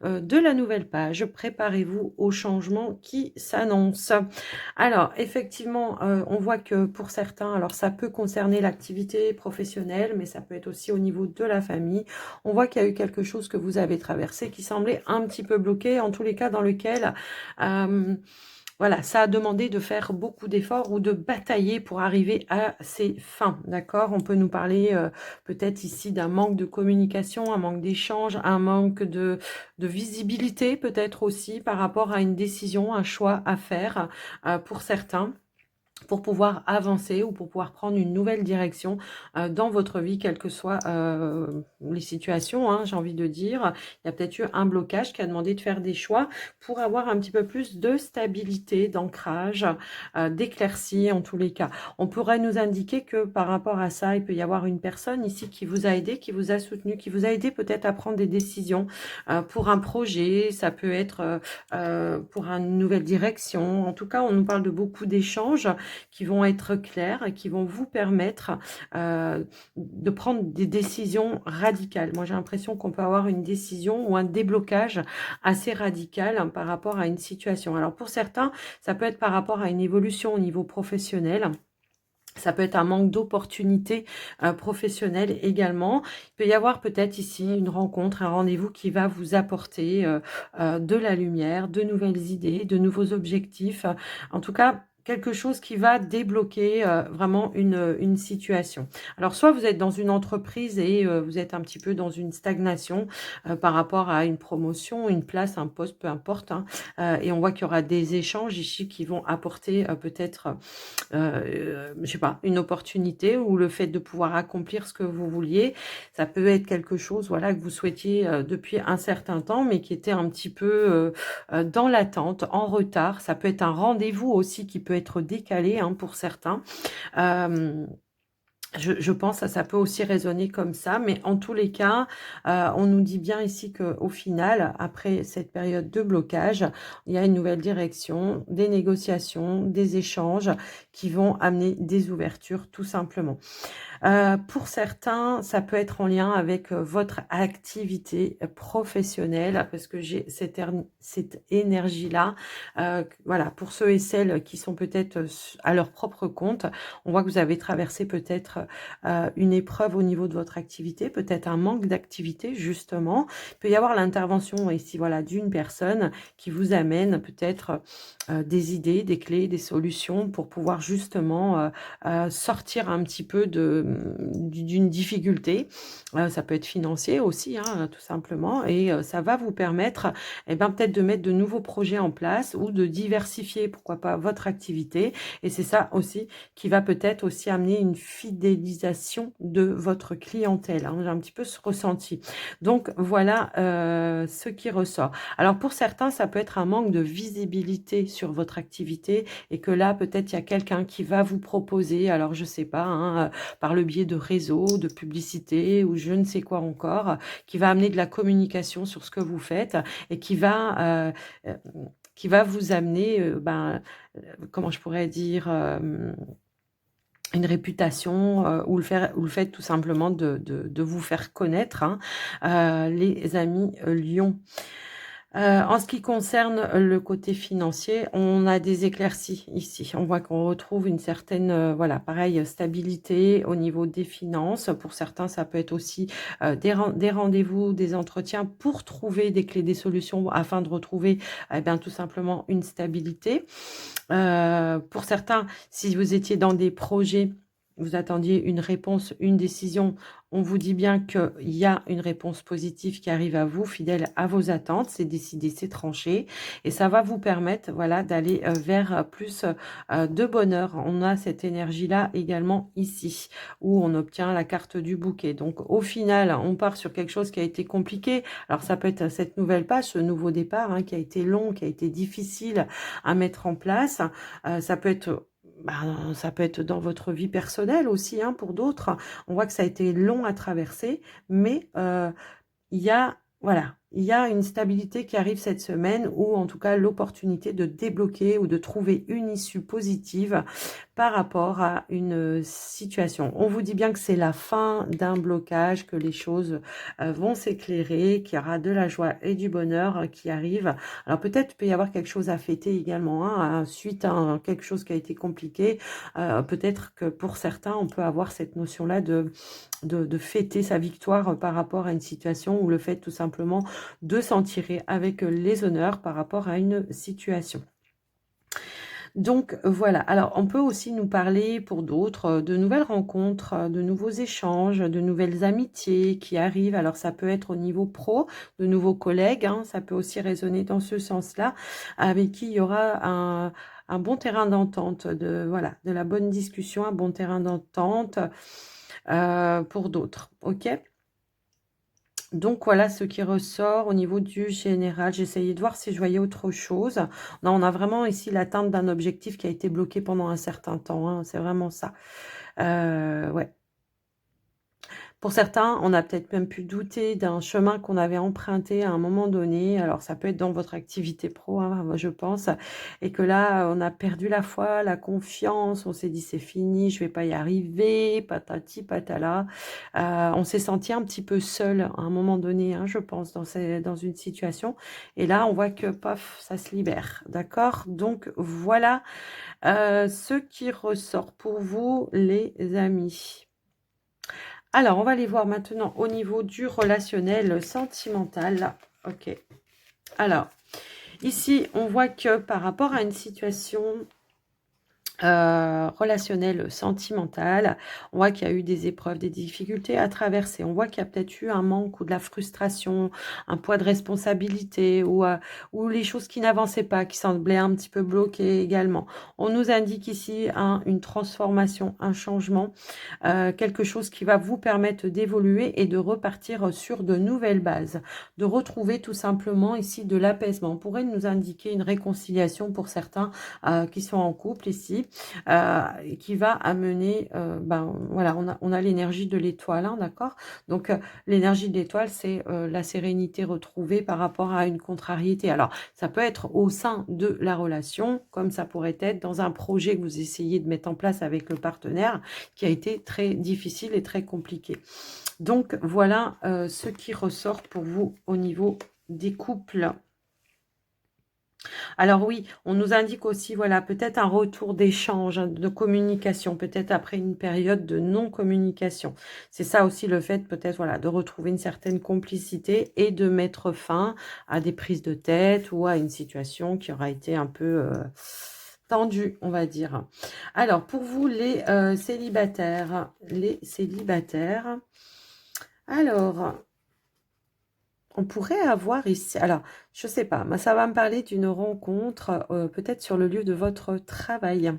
de la nouvelle page. Préparez-vous au changement qui s'annonce. Alors, effectivement, on voit que pour certains, alors ça peut concerner l'activité professionnelle, mais ça peut être aussi au niveau de la famille. On voit qu'il y a eu quelque chose que vous avez traversé qui semblait un petit peu bloqué, en tous les cas dans lequel... voilà, ça a demandé de faire beaucoup d'efforts ou de batailler pour arriver à ses fins, d'accord? On peut nous parler peut-être ici d'un manque de communication, un manque d'échange, un manque de visibilité peut-être aussi par rapport à une décision, un choix à faire pour certains, pour pouvoir avancer ou pour pouvoir prendre une nouvelle direction dans votre vie, quelles que soient les situations, hein, j'ai envie de dire. Il y a peut-être eu un blocage qui a demandé de faire des choix pour avoir un petit peu plus de stabilité, d'ancrage, d'éclaircie en tous les cas. On pourrait nous indiquer que par rapport à ça, il peut y avoir une personne ici qui vous a aidé, qui vous a soutenu, qui vous a aidé peut-être à prendre des décisions pour un projet, ça peut être pour une nouvelle direction. En tout cas, on nous parle de beaucoup d'échanges qui vont être clairs et qui vont vous permettre de prendre des décisions radicales. Moi, j'ai l'impression qu'on peut avoir une décision ou un déblocage assez radical hein, par rapport à une situation. Alors, pour certains, ça peut être par rapport à une évolution au niveau professionnel. Ça peut être un manque d'opportunités professionnelles également. Il peut y avoir peut-être ici une rencontre, un rendez-vous qui va vous apporter de la lumière, de nouvelles idées, de nouveaux objectifs. En tout cas, quelque chose qui va débloquer vraiment une situation. Alors, soit vous êtes dans une entreprise et vous êtes un petit peu dans une stagnation par rapport à une promotion, une place, un poste, peu importe. Hein, et on voit qu'il y aura des échanges ici qui vont apporter peut-être je sais pas, une opportunité ou le fait de pouvoir accomplir ce que vous vouliez. Ça peut être quelque chose voilà, que vous souhaitiez depuis un certain temps, mais qui était un petit peu dans l'attente, en retard. Ça peut être un rendez-vous aussi qui peut être décalé hein, pour certains. Je pense que ça peut aussi résonner comme ça, mais en tous les cas, on nous dit bien ici qu'au final, après cette période de blocage, il y a une nouvelle direction, des négociations, des échanges qui vont amener des ouvertures tout simplement. Pour certains, ça peut être en lien avec votre activité professionnelle parce que j'ai cette énergie-là. Voilà, pour ceux et celles qui sont peut-être à leur propre compte, on voit que vous avez traversé peut-être une épreuve au niveau de votre activité, peut-être un manque d'activité justement. Il peut y avoir l'intervention ici voilà, d'une personne qui vous amène peut-être des idées, des clés, des solutions pour pouvoir justement sortir un petit peu d'une difficulté. Ça peut être financier aussi, hein, tout simplement. Et ça va vous permettre eh ben, peut-être de mettre de nouveaux projets en place ou de diversifier, pourquoi pas, votre activité. Et c'est ça aussi qui va peut-être aussi amener une fidélisation de votre clientèle. Hein. J'ai un petit peu ce ressenti. Donc, voilà ce qui ressort. Alors, pour certains, ça peut être un manque de visibilité sur votre activité et que là, peut-être, il y a quelqu'un qui va vous proposer, alors je sais pas, hein, par le biais de réseaux, de publicité ou je ne sais quoi encore, qui va amener de la communication sur ce que vous faites et qui va vous amener, comment je pourrais dire, une réputation ou le fait tout simplement de vous faire connaître, hein, les amis Lion. En ce qui concerne le côté financier, on a des éclaircies ici. On voit qu'on retrouve une certaine, voilà, pareil, stabilité au niveau des finances. Pour certains, ça peut être aussi des rendez-vous, des entretiens pour trouver des clés, des solutions afin de retrouver eh bien, tout simplement une stabilité. Pour certains, si vous étiez dans des projets, vous attendiez une réponse, une décision, on vous dit bien qu'il y a une réponse positive qui arrive à vous, fidèle à vos attentes, c'est décidé, c'est tranché, et ça va vous permettre voilà, d'aller vers plus de bonheur. On a cette énergie-là également ici, où on obtient la carte du bouquet. Donc au final, on part sur quelque chose qui a été compliqué. Alors ça peut être cette nouvelle page, ce nouveau départ, hein, qui a été long, qui a été difficile à mettre en place. Ça peut être dans votre vie personnelle aussi, hein, pour d'autres. On voit que ça a été long à traverser, mais il y a, voilà, il y a une stabilité qui arrive cette semaine, ou en tout cas l'opportunité de débloquer ou de trouver une issue positive par rapport à une situation. On vous dit bien que c'est la fin d'un blocage, que les choses vont s'éclairer, qu'il y aura de la joie et du bonheur qui arrive. Alors peut-être peut y avoir quelque chose à fêter également, hein, suite à quelque chose qui a été compliqué. Peut-être que pour certains, on peut avoir cette notion-là de fêter sa victoire par rapport à une situation, ou le fait tout simplement de s'en tirer avec les honneurs par rapport à une situation. Donc voilà, alors on peut aussi nous parler pour d'autres de nouvelles rencontres, de nouveaux échanges, de nouvelles amitiés qui arrivent. Alors ça peut être au niveau pro, de nouveaux collègues, hein, ça peut aussi résonner dans ce sens-là, avec qui il y aura un bon terrain d'entente, voilà, de la bonne discussion, un bon terrain d'entente pour d'autres, ok? Donc voilà ce qui ressort au niveau du général. J'essayais de voir si je voyais autre chose. Non, on a vraiment ici l'atteinte d'un objectif qui a été bloqué pendant un certain temps, hein, c'est vraiment ça. Ouais. Pour certains, on a peut-être même pu douter d'un chemin qu'on avait emprunté à un moment donné. Alors, ça peut être dans votre activité pro, hein, moi, je pense. Et que là, on a perdu la foi, la confiance. On s'est dit, c'est fini, je vais pas y arriver, patati, patala. On s'est senti un petit peu seul à un moment donné, hein, je pense, dans une situation. Et là, on voit que, paf, ça se libère. D'accord? Donc, voilà ce qui ressort pour vous, les amis. Alors, on va aller voir maintenant au niveau du relationnel sentimental. Ok. Alors, ici, on voit que par rapport à une situation relationnelle, sentimentale, on voit qu'il y a eu des épreuves, des difficultés à traverser. On voit qu'il y a peut-être eu un manque ou de la frustration, un poids de responsabilité, ou les choses qui n'avançaient pas, qui semblaient un petit peu bloquées également. On nous indique ici une transformation, un changement, quelque chose qui va vous permettre d'évoluer et de repartir sur de nouvelles bases, de retrouver tout simplement ici de l'apaisement. On pourrait nous indiquer une réconciliation pour certains qui sont en couple ici, qui va amener, ben voilà, on a l'énergie de l'étoile, hein, d'accord? Donc l'énergie de l'étoile, c'est la sérénité retrouvée par rapport à une contrariété. Alors ça peut être au sein de la relation, comme ça pourrait être dans un projet que vous essayez de mettre en place avec le partenaire, qui a été très difficile et très compliqué. Donc voilà ce qui ressort pour vous au niveau des couples. Alors oui, on nous indique aussi, voilà, peut-être un retour d'échange, hein, de communication, peut-être après une période de non-communication. C'est ça aussi le fait, peut-être, voilà, de retrouver une certaine complicité et de mettre fin à des prises de tête ou à une situation qui aura été un peu tendue, on va dire. Alors, pour vous, les célibataires, alors, on pourrait avoir ici, alors, je sais pas, moi ça va me parler d'une rencontre, peut-être sur le lieu de votre travail.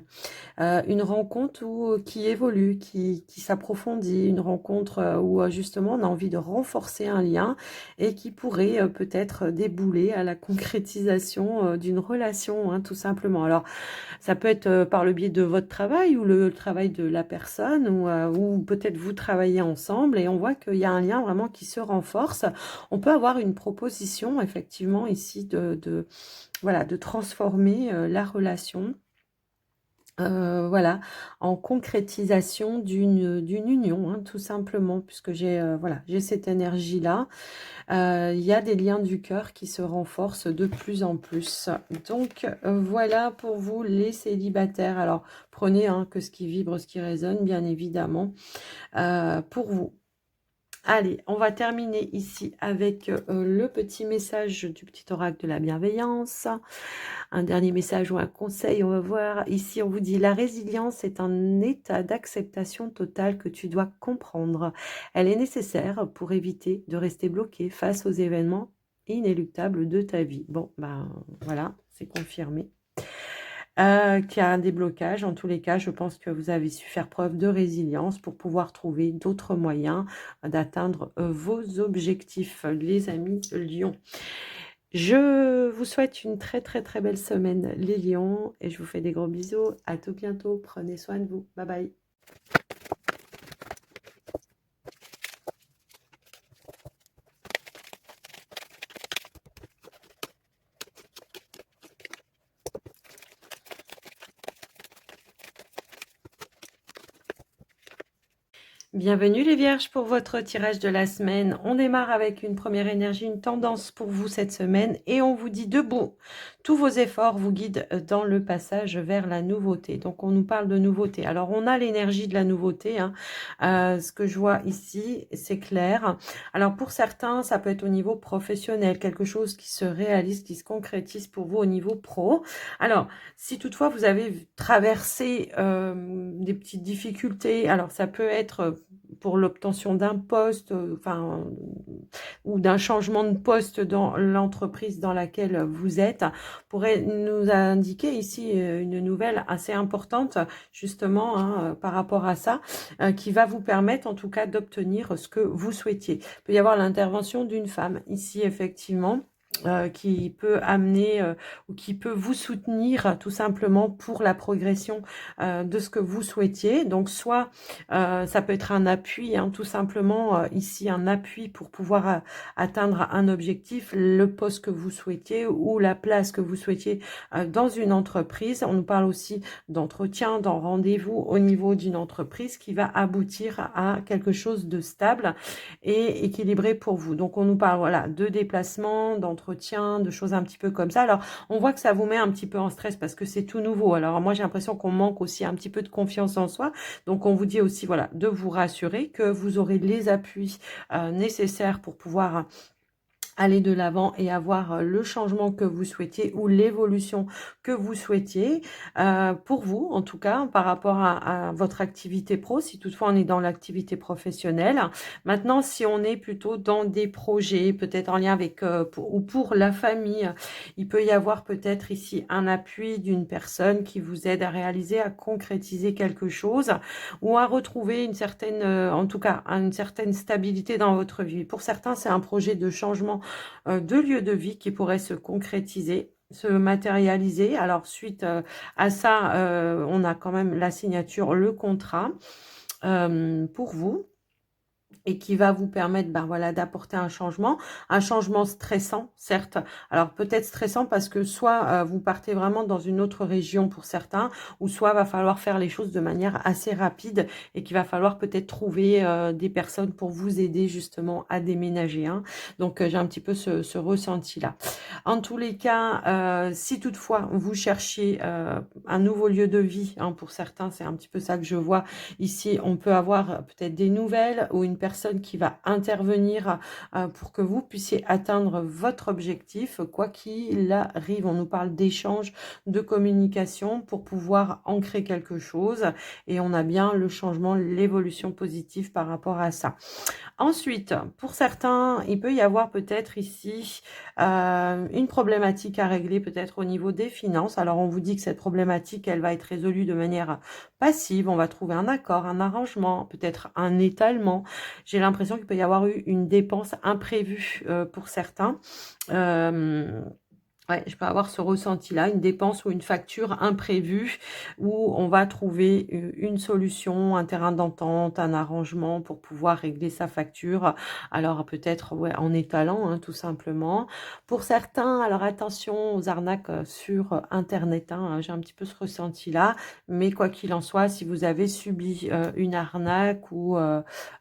Une rencontre qui évolue, qui s'approfondit, une rencontre où justement on a envie de renforcer un lien et qui pourrait peut-être débouler à la concrétisation d'une relation, hein, tout simplement. Alors, ça peut être par le biais de votre travail ou le travail de la personne, ou peut-être vous travaillez ensemble et on voit qu'il y a un lien vraiment qui se renforce. On peut avoir une proposition effectivement ici voilà, de transformer la relation. Voilà, en concrétisation d'une union, hein, tout simplement, puisque voilà, j'ai cette énergie-là. Il y a des liens du cœur qui se renforcent de plus en plus. Donc, voilà pour vous les célibataires. Alors, prenez que ce qui vibre, ce qui résonne, bien évidemment, pour vous. Allez, on va terminer ici avec le petit message du petit oracle de la bienveillance. Un dernier message ou un conseil, on va voir. Ici, on vous dit, la résilience est un état d'acceptation totale que tu dois comprendre. Elle est nécessaire pour éviter de rester bloqué face aux événements inéluctables de ta vie. Bon, ben voilà, c'est confirmé. Qu'il y a un déblocage. En tous les cas, je pense que vous avez su faire preuve de résilience pour pouvoir trouver d'autres moyens d'atteindre vos objectifs, les amis Lions. Je vous souhaite une très très très belle semaine, les lions, et je vous fais des gros bisous. À tout bientôt. Prenez soin de vous. Bye bye. Bienvenue les vierges pour votre tirage de la semaine. On démarre avec une première énergie, une tendance pour vous cette semaine et on vous dit debout. Tous vos efforts vous guident dans le passage vers la nouveauté. Donc on nous parle de nouveauté. Alors on a l'énergie de la nouveauté. Hein. Ce que je vois ici, c'est clair. Alors pour certains, ça peut être au niveau professionnel, quelque chose qui se réalise, qui se concrétise pour vous au niveau pro. Alors si toutefois vous avez traversé des petites difficultés, alors ça peut être pour l'obtention d'un poste, enfin, ou d'un changement de poste dans l'entreprise dans laquelle vous êtes, pourrait nous indiquer ici une nouvelle assez importante, justement, hein, par rapport à ça, qui va vous permettre en tout cas d'obtenir ce que vous souhaitiez. Il peut y avoir l'intervention d'une femme ici, effectivement. Qui peut amener ou qui peut vous soutenir tout simplement pour la progression de ce que vous souhaitiez. Donc soit ça peut être un appui, hein, tout simplement ici un appui pour pouvoir atteindre un objectif, le poste que vous souhaitiez ou la place que vous souhaitiez dans une entreprise. On nous parle aussi d'entretien, d'en rendez-vous au niveau d'une entreprise qui va aboutir à quelque chose de stable et équilibré pour vous. Donc on nous parle voilà de déplacement, d'entretien, de choses un petit peu comme ça. Alors on voit que ça vous met un petit peu en stress parce que c'est tout nouveau. Alors moi j'ai l'impression qu'on manque aussi un petit peu de confiance en soi. Donc on vous dit aussi voilà de vous rassurer que vous aurez les appuis nécessaires pour pouvoir aller de l'avant et avoir le changement que vous souhaitiez ou l'évolution que vous souhaitiez pour vous, en tout cas, par rapport à votre activité pro, si toutefois on est dans l'activité professionnelle. Maintenant, si on est plutôt dans des projets, peut-être en lien avec ou pour la famille, il peut y avoir peut-être ici un appui d'une personne qui vous aide à réaliser, à concrétiser quelque chose ou à retrouver une certaine, en tout cas, une certaine stabilité dans votre vie. Pour certains, c'est un projet de changement de lieu de vie qui pourrait se concrétiser, se matérialiser. Alors suite à ça, on a quand même la signature, le contrat pour vous et qui va vous permettre ben voilà d'apporter un changement stressant certes. Alors peut-être stressant parce que soit vous partez vraiment dans une autre région pour certains, ou soit va falloir faire les choses de manière assez rapide et qu'il va falloir peut-être trouver des personnes pour vous aider justement à déménager. Hein. Donc j'ai un petit peu ce ressenti-là. En tous les cas, si toutefois vous cherchez un nouveau lieu de vie, hein, pour certains, c'est un petit peu ça que je vois ici, on peut avoir peut-être des nouvelles ou une personne qui va intervenir pour que vous puissiez atteindre votre objectif, quoi qu'il arrive. On nous parle d'échange, de communication pour pouvoir ancrer quelque chose et on a bien le changement, l'évolution positive par rapport à ça. Ensuite, pour certains, il peut y avoir peut-être ici une problématique à régler peut-être au niveau des finances. Alors, on vous dit que cette problématique, elle va être résolue de manière passive. On va trouver un accord, un arrangement, peut-être un étalement. J'ai l'impression qu'il peut y avoir eu une dépense imprévue pour certains. Ouais, je peux avoir ce ressenti-là, une dépense ou une facture imprévue où on va trouver une solution, un terrain d'entente, un arrangement pour pouvoir régler sa facture. Alors peut-être ouais, en étalant, hein, tout simplement. Pour certains, alors attention aux arnaques sur Internet. Hein, j'ai un petit peu ce ressenti-là. Mais quoi qu'il en soit, si vous avez subi une arnaque ou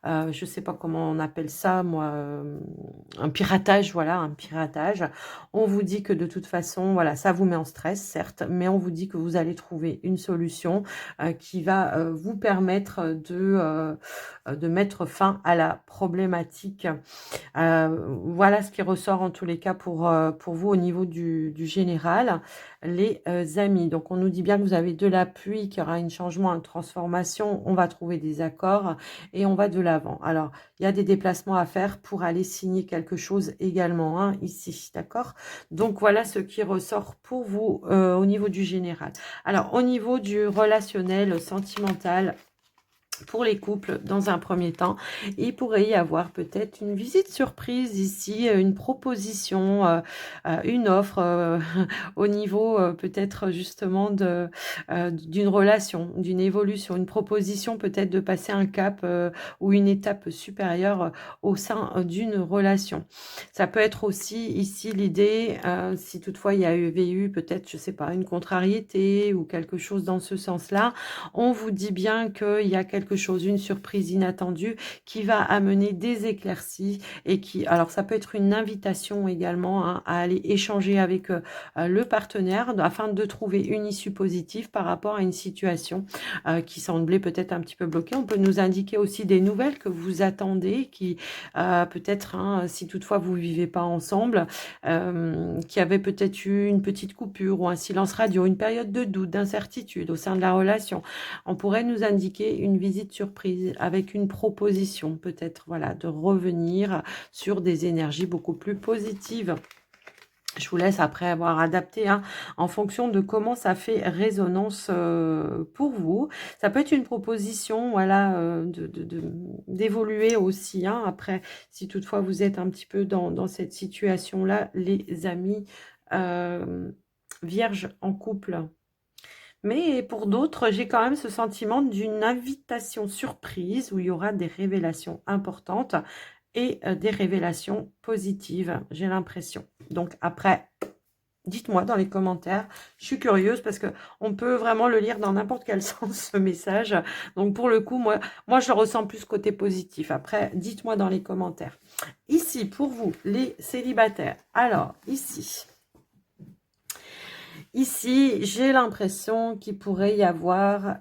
je sais pas comment on appelle ça, moi, un piratage, voilà, un piratage. On vous dit que de toute façon, voilà, ça vous met en stress, certes, mais on vous dit que vous allez trouver une solution qui va vous permettre de mettre fin à la problématique. Voilà ce qui ressort en tous les cas pour vous au niveau du général, les amis. Donc, on nous dit bien que vous avez de l'appui, qu'il y aura un changement, une transformation, on va trouver des accords et on va de l'avant. Alors, il y a des déplacements à faire pour aller signer quelque chose également, hein, ici, d'accord? Donc, voilà ce qui ressort pour vous au niveau du général. Alors, au niveau du relationnel, sentimental, pour les couples, dans un premier temps, il pourrait y avoir peut-être une visite surprise ici, une proposition, une offre au niveau peut-être justement d'une relation, d'une évolution, une proposition peut-être de passer un cap ou une étape supérieure au sein d'une relation. Ça peut être aussi ici l'idée, si toutefois il y avait eu peut-être, je sais pas, une contrariété ou quelque chose dans ce sens-là, on vous dit bien qu'il y a quelque quelque chose, une surprise inattendue qui va amener des éclaircies et qui, alors ça peut être une invitation également hein, à aller échanger avec le partenaire afin de trouver une issue positive par rapport à une situation qui semblait peut-être un petit peu bloquée. On peut nous indiquer aussi des nouvelles que vous attendez, qui peut-être, hein, si toutefois vous ne vivez pas ensemble, qui avait peut-être eu une petite coupure ou un silence radio, une période de doute, d'incertitude au sein de la relation. On pourrait nous indiquer une visite surprise avec une proposition, peut-être voilà, de revenir sur des énergies beaucoup plus positives. Je vous laisse après avoir adapté hein, en fonction de comment ça fait résonance pour vous. Ça peut être une proposition voilà, d'évoluer aussi. Hein, après, si toutefois vous êtes un petit peu dans cette situation-là, les amis vierges en couple. Mais pour d'autres, j'ai quand même ce sentiment d'une invitation surprise où il y aura des révélations importantes et des révélations positives, j'ai l'impression. Donc après, dites-moi dans les commentaires, je suis curieuse parce que on peut vraiment le lire dans n'importe quel sens ce message. Donc pour le coup, moi je le ressens plus côté positif. Après, dites-moi dans les commentaires. Ici, pour vous, les célibataires. Alors, Ici, j'ai l'impression qu'il pourrait y avoir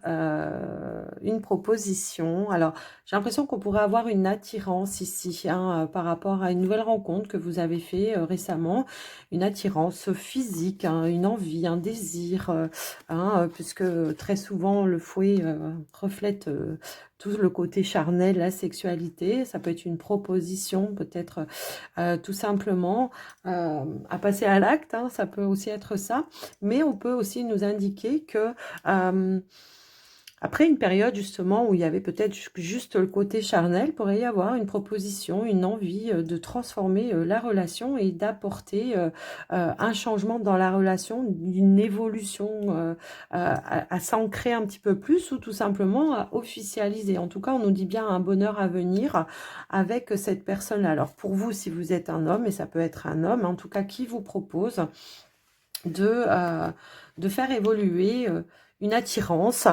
une proposition. Alors, j'ai l'impression qu'on pourrait avoir une attirance ici hein, par rapport à une nouvelle rencontre que vous avez fait récemment. Une attirance physique, hein, une envie, un désir, hein, puisque très souvent le fouet reflète tout le côté charnel, la sexualité. Ça peut être une proposition, peut-être tout simplement à passer à l'acte. Hein, ça peut aussi être ça. Mais on peut aussi nous indiquer que après une période justement où il y avait peut-être juste le côté charnel, pourrait y avoir une proposition, une envie de transformer la relation et d'apporter un changement dans la relation, une évolution à s'ancrer un petit peu plus ou tout simplement à officialiser. En tout cas, on nous dit bien un bonheur à venir avec cette personne. Alors pour vous, si vous êtes un homme, et ça peut être un homme, en tout cas qui vous propose de faire évoluer une attirance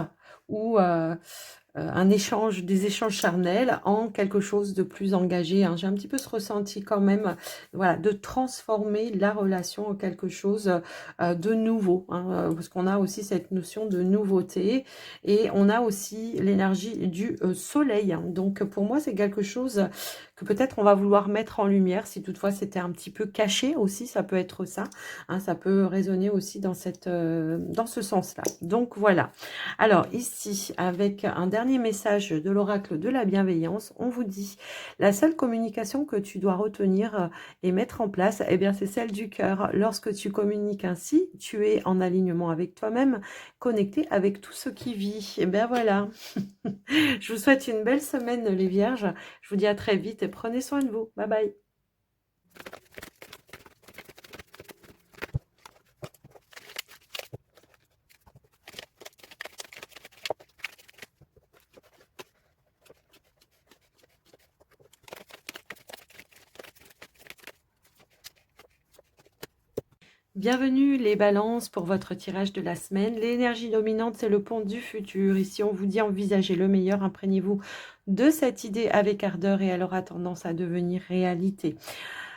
ou un échange, des échanges charnels en quelque chose de plus engagé. Hein. J'ai un petit peu ce ressenti quand même, voilà, de transformer la relation en quelque chose de nouveau, hein, parce qu'on a aussi cette notion de nouveauté et on a aussi l'énergie du soleil. Hein. Donc pour moi, c'est quelque chose que peut-être on va vouloir mettre en lumière, si toutefois c'était un petit peu caché aussi, ça peut être ça, hein, ça peut résonner aussi dans ce sens-là. Donc voilà. Alors ici, avec un dernier message de l'oracle de la bienveillance, on vous dit, la seule communication que tu dois retenir et mettre en place, eh bien c'est celle du cœur. Lorsque tu communiques ainsi, tu es en alignement avec toi-même, connecté avec tout ce qui vit. Et bien voilà. Je vous souhaite une belle semaine les vierges. Je vous dis à très vite et prenez soin de vous. Bye bye. Bienvenue les balances pour votre tirage de la semaine. L'énergie dominante, c'est le pont du futur. Ici, on vous dit envisagez le meilleur, imprégnez-vous de cette idée avec ardeur et elle aura tendance à devenir réalité.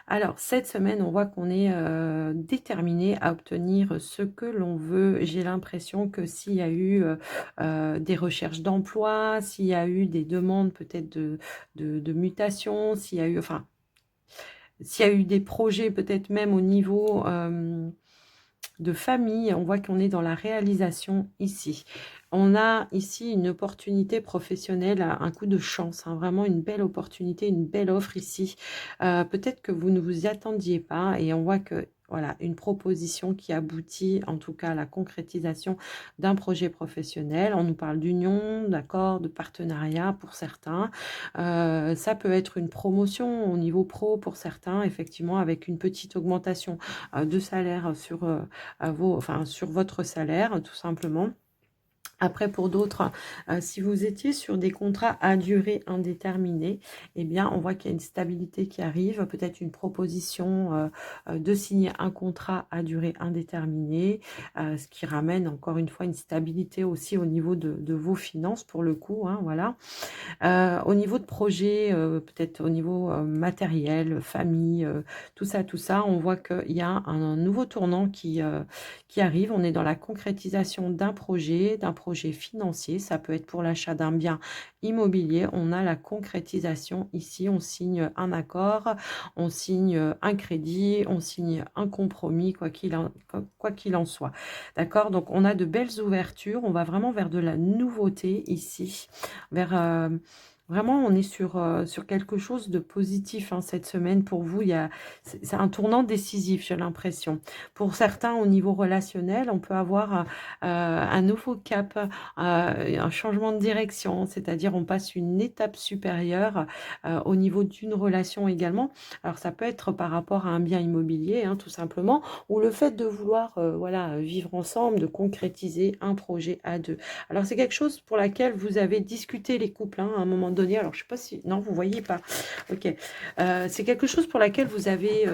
Alors, cette semaine, on voit qu'on est déterminé à obtenir ce que l'on veut. J'ai l'impression que s'il y a eu des recherches d'emploi, s'il y a eu des demandes peut-être de mutation, s'il y a eu... Enfin, s'il y a eu des projets peut-être même au niveau de famille, on voit qu'on est dans la réalisation ici. On a ici une opportunité professionnelle, un coup de chance, hein, vraiment une belle opportunité, une belle offre ici. Peut-être que vous ne vous y attendiez pas et on voit que voilà, une proposition qui aboutit en tout cas à la concrétisation d'un projet professionnel. On nous parle d'union, d'accord, de partenariat pour certains. Ça peut être une promotion au niveau pro pour certains, effectivement, avec une petite augmentation de salaire sur, sur votre salaire, tout simplement. Après, pour d'autres, si vous étiez sur des contrats à durée indéterminée, eh bien, on voit qu'il y a une stabilité qui arrive, peut-être une proposition de signer un contrat à durée indéterminée, ce qui ramène encore une fois une stabilité aussi au niveau de vos finances pour le coup, hein, voilà. Au niveau de projet, peut-être au niveau matériel, famille, tout ça, on voit qu'il y a un nouveau tournant qui arrive. On est dans la concrétisation d'un projet financier. Ça peut être pour l'achat d'un bien immobilier. On a la concrétisation ici. On signe un accord, on signe un crédit, on signe un compromis, quoi qu'il en soit. D'accord? Donc, on a de belles ouvertures. On va vraiment vers de la nouveauté ici, vers vraiment, on est sur quelque chose de positif hein, cette semaine. Pour vous, c'est un tournant décisif, j'ai l'impression. Pour certains, au niveau relationnel, on peut avoir un nouveau cap, un changement de direction, c'est-à-dire on passe une étape supérieure au niveau d'une relation également. Alors, ça peut être par rapport à un bien immobilier, hein, tout simplement, ou le fait de vouloir voilà, vivre ensemble, de concrétiser un projet à deux. Alors, c'est quelque chose pour laquelle vous avez discuté les couples hein, à un moment donné. Alors, je ne sais pas si... Non, vous ne voyez pas. Ok. C'est quelque chose pour laquelle vous avez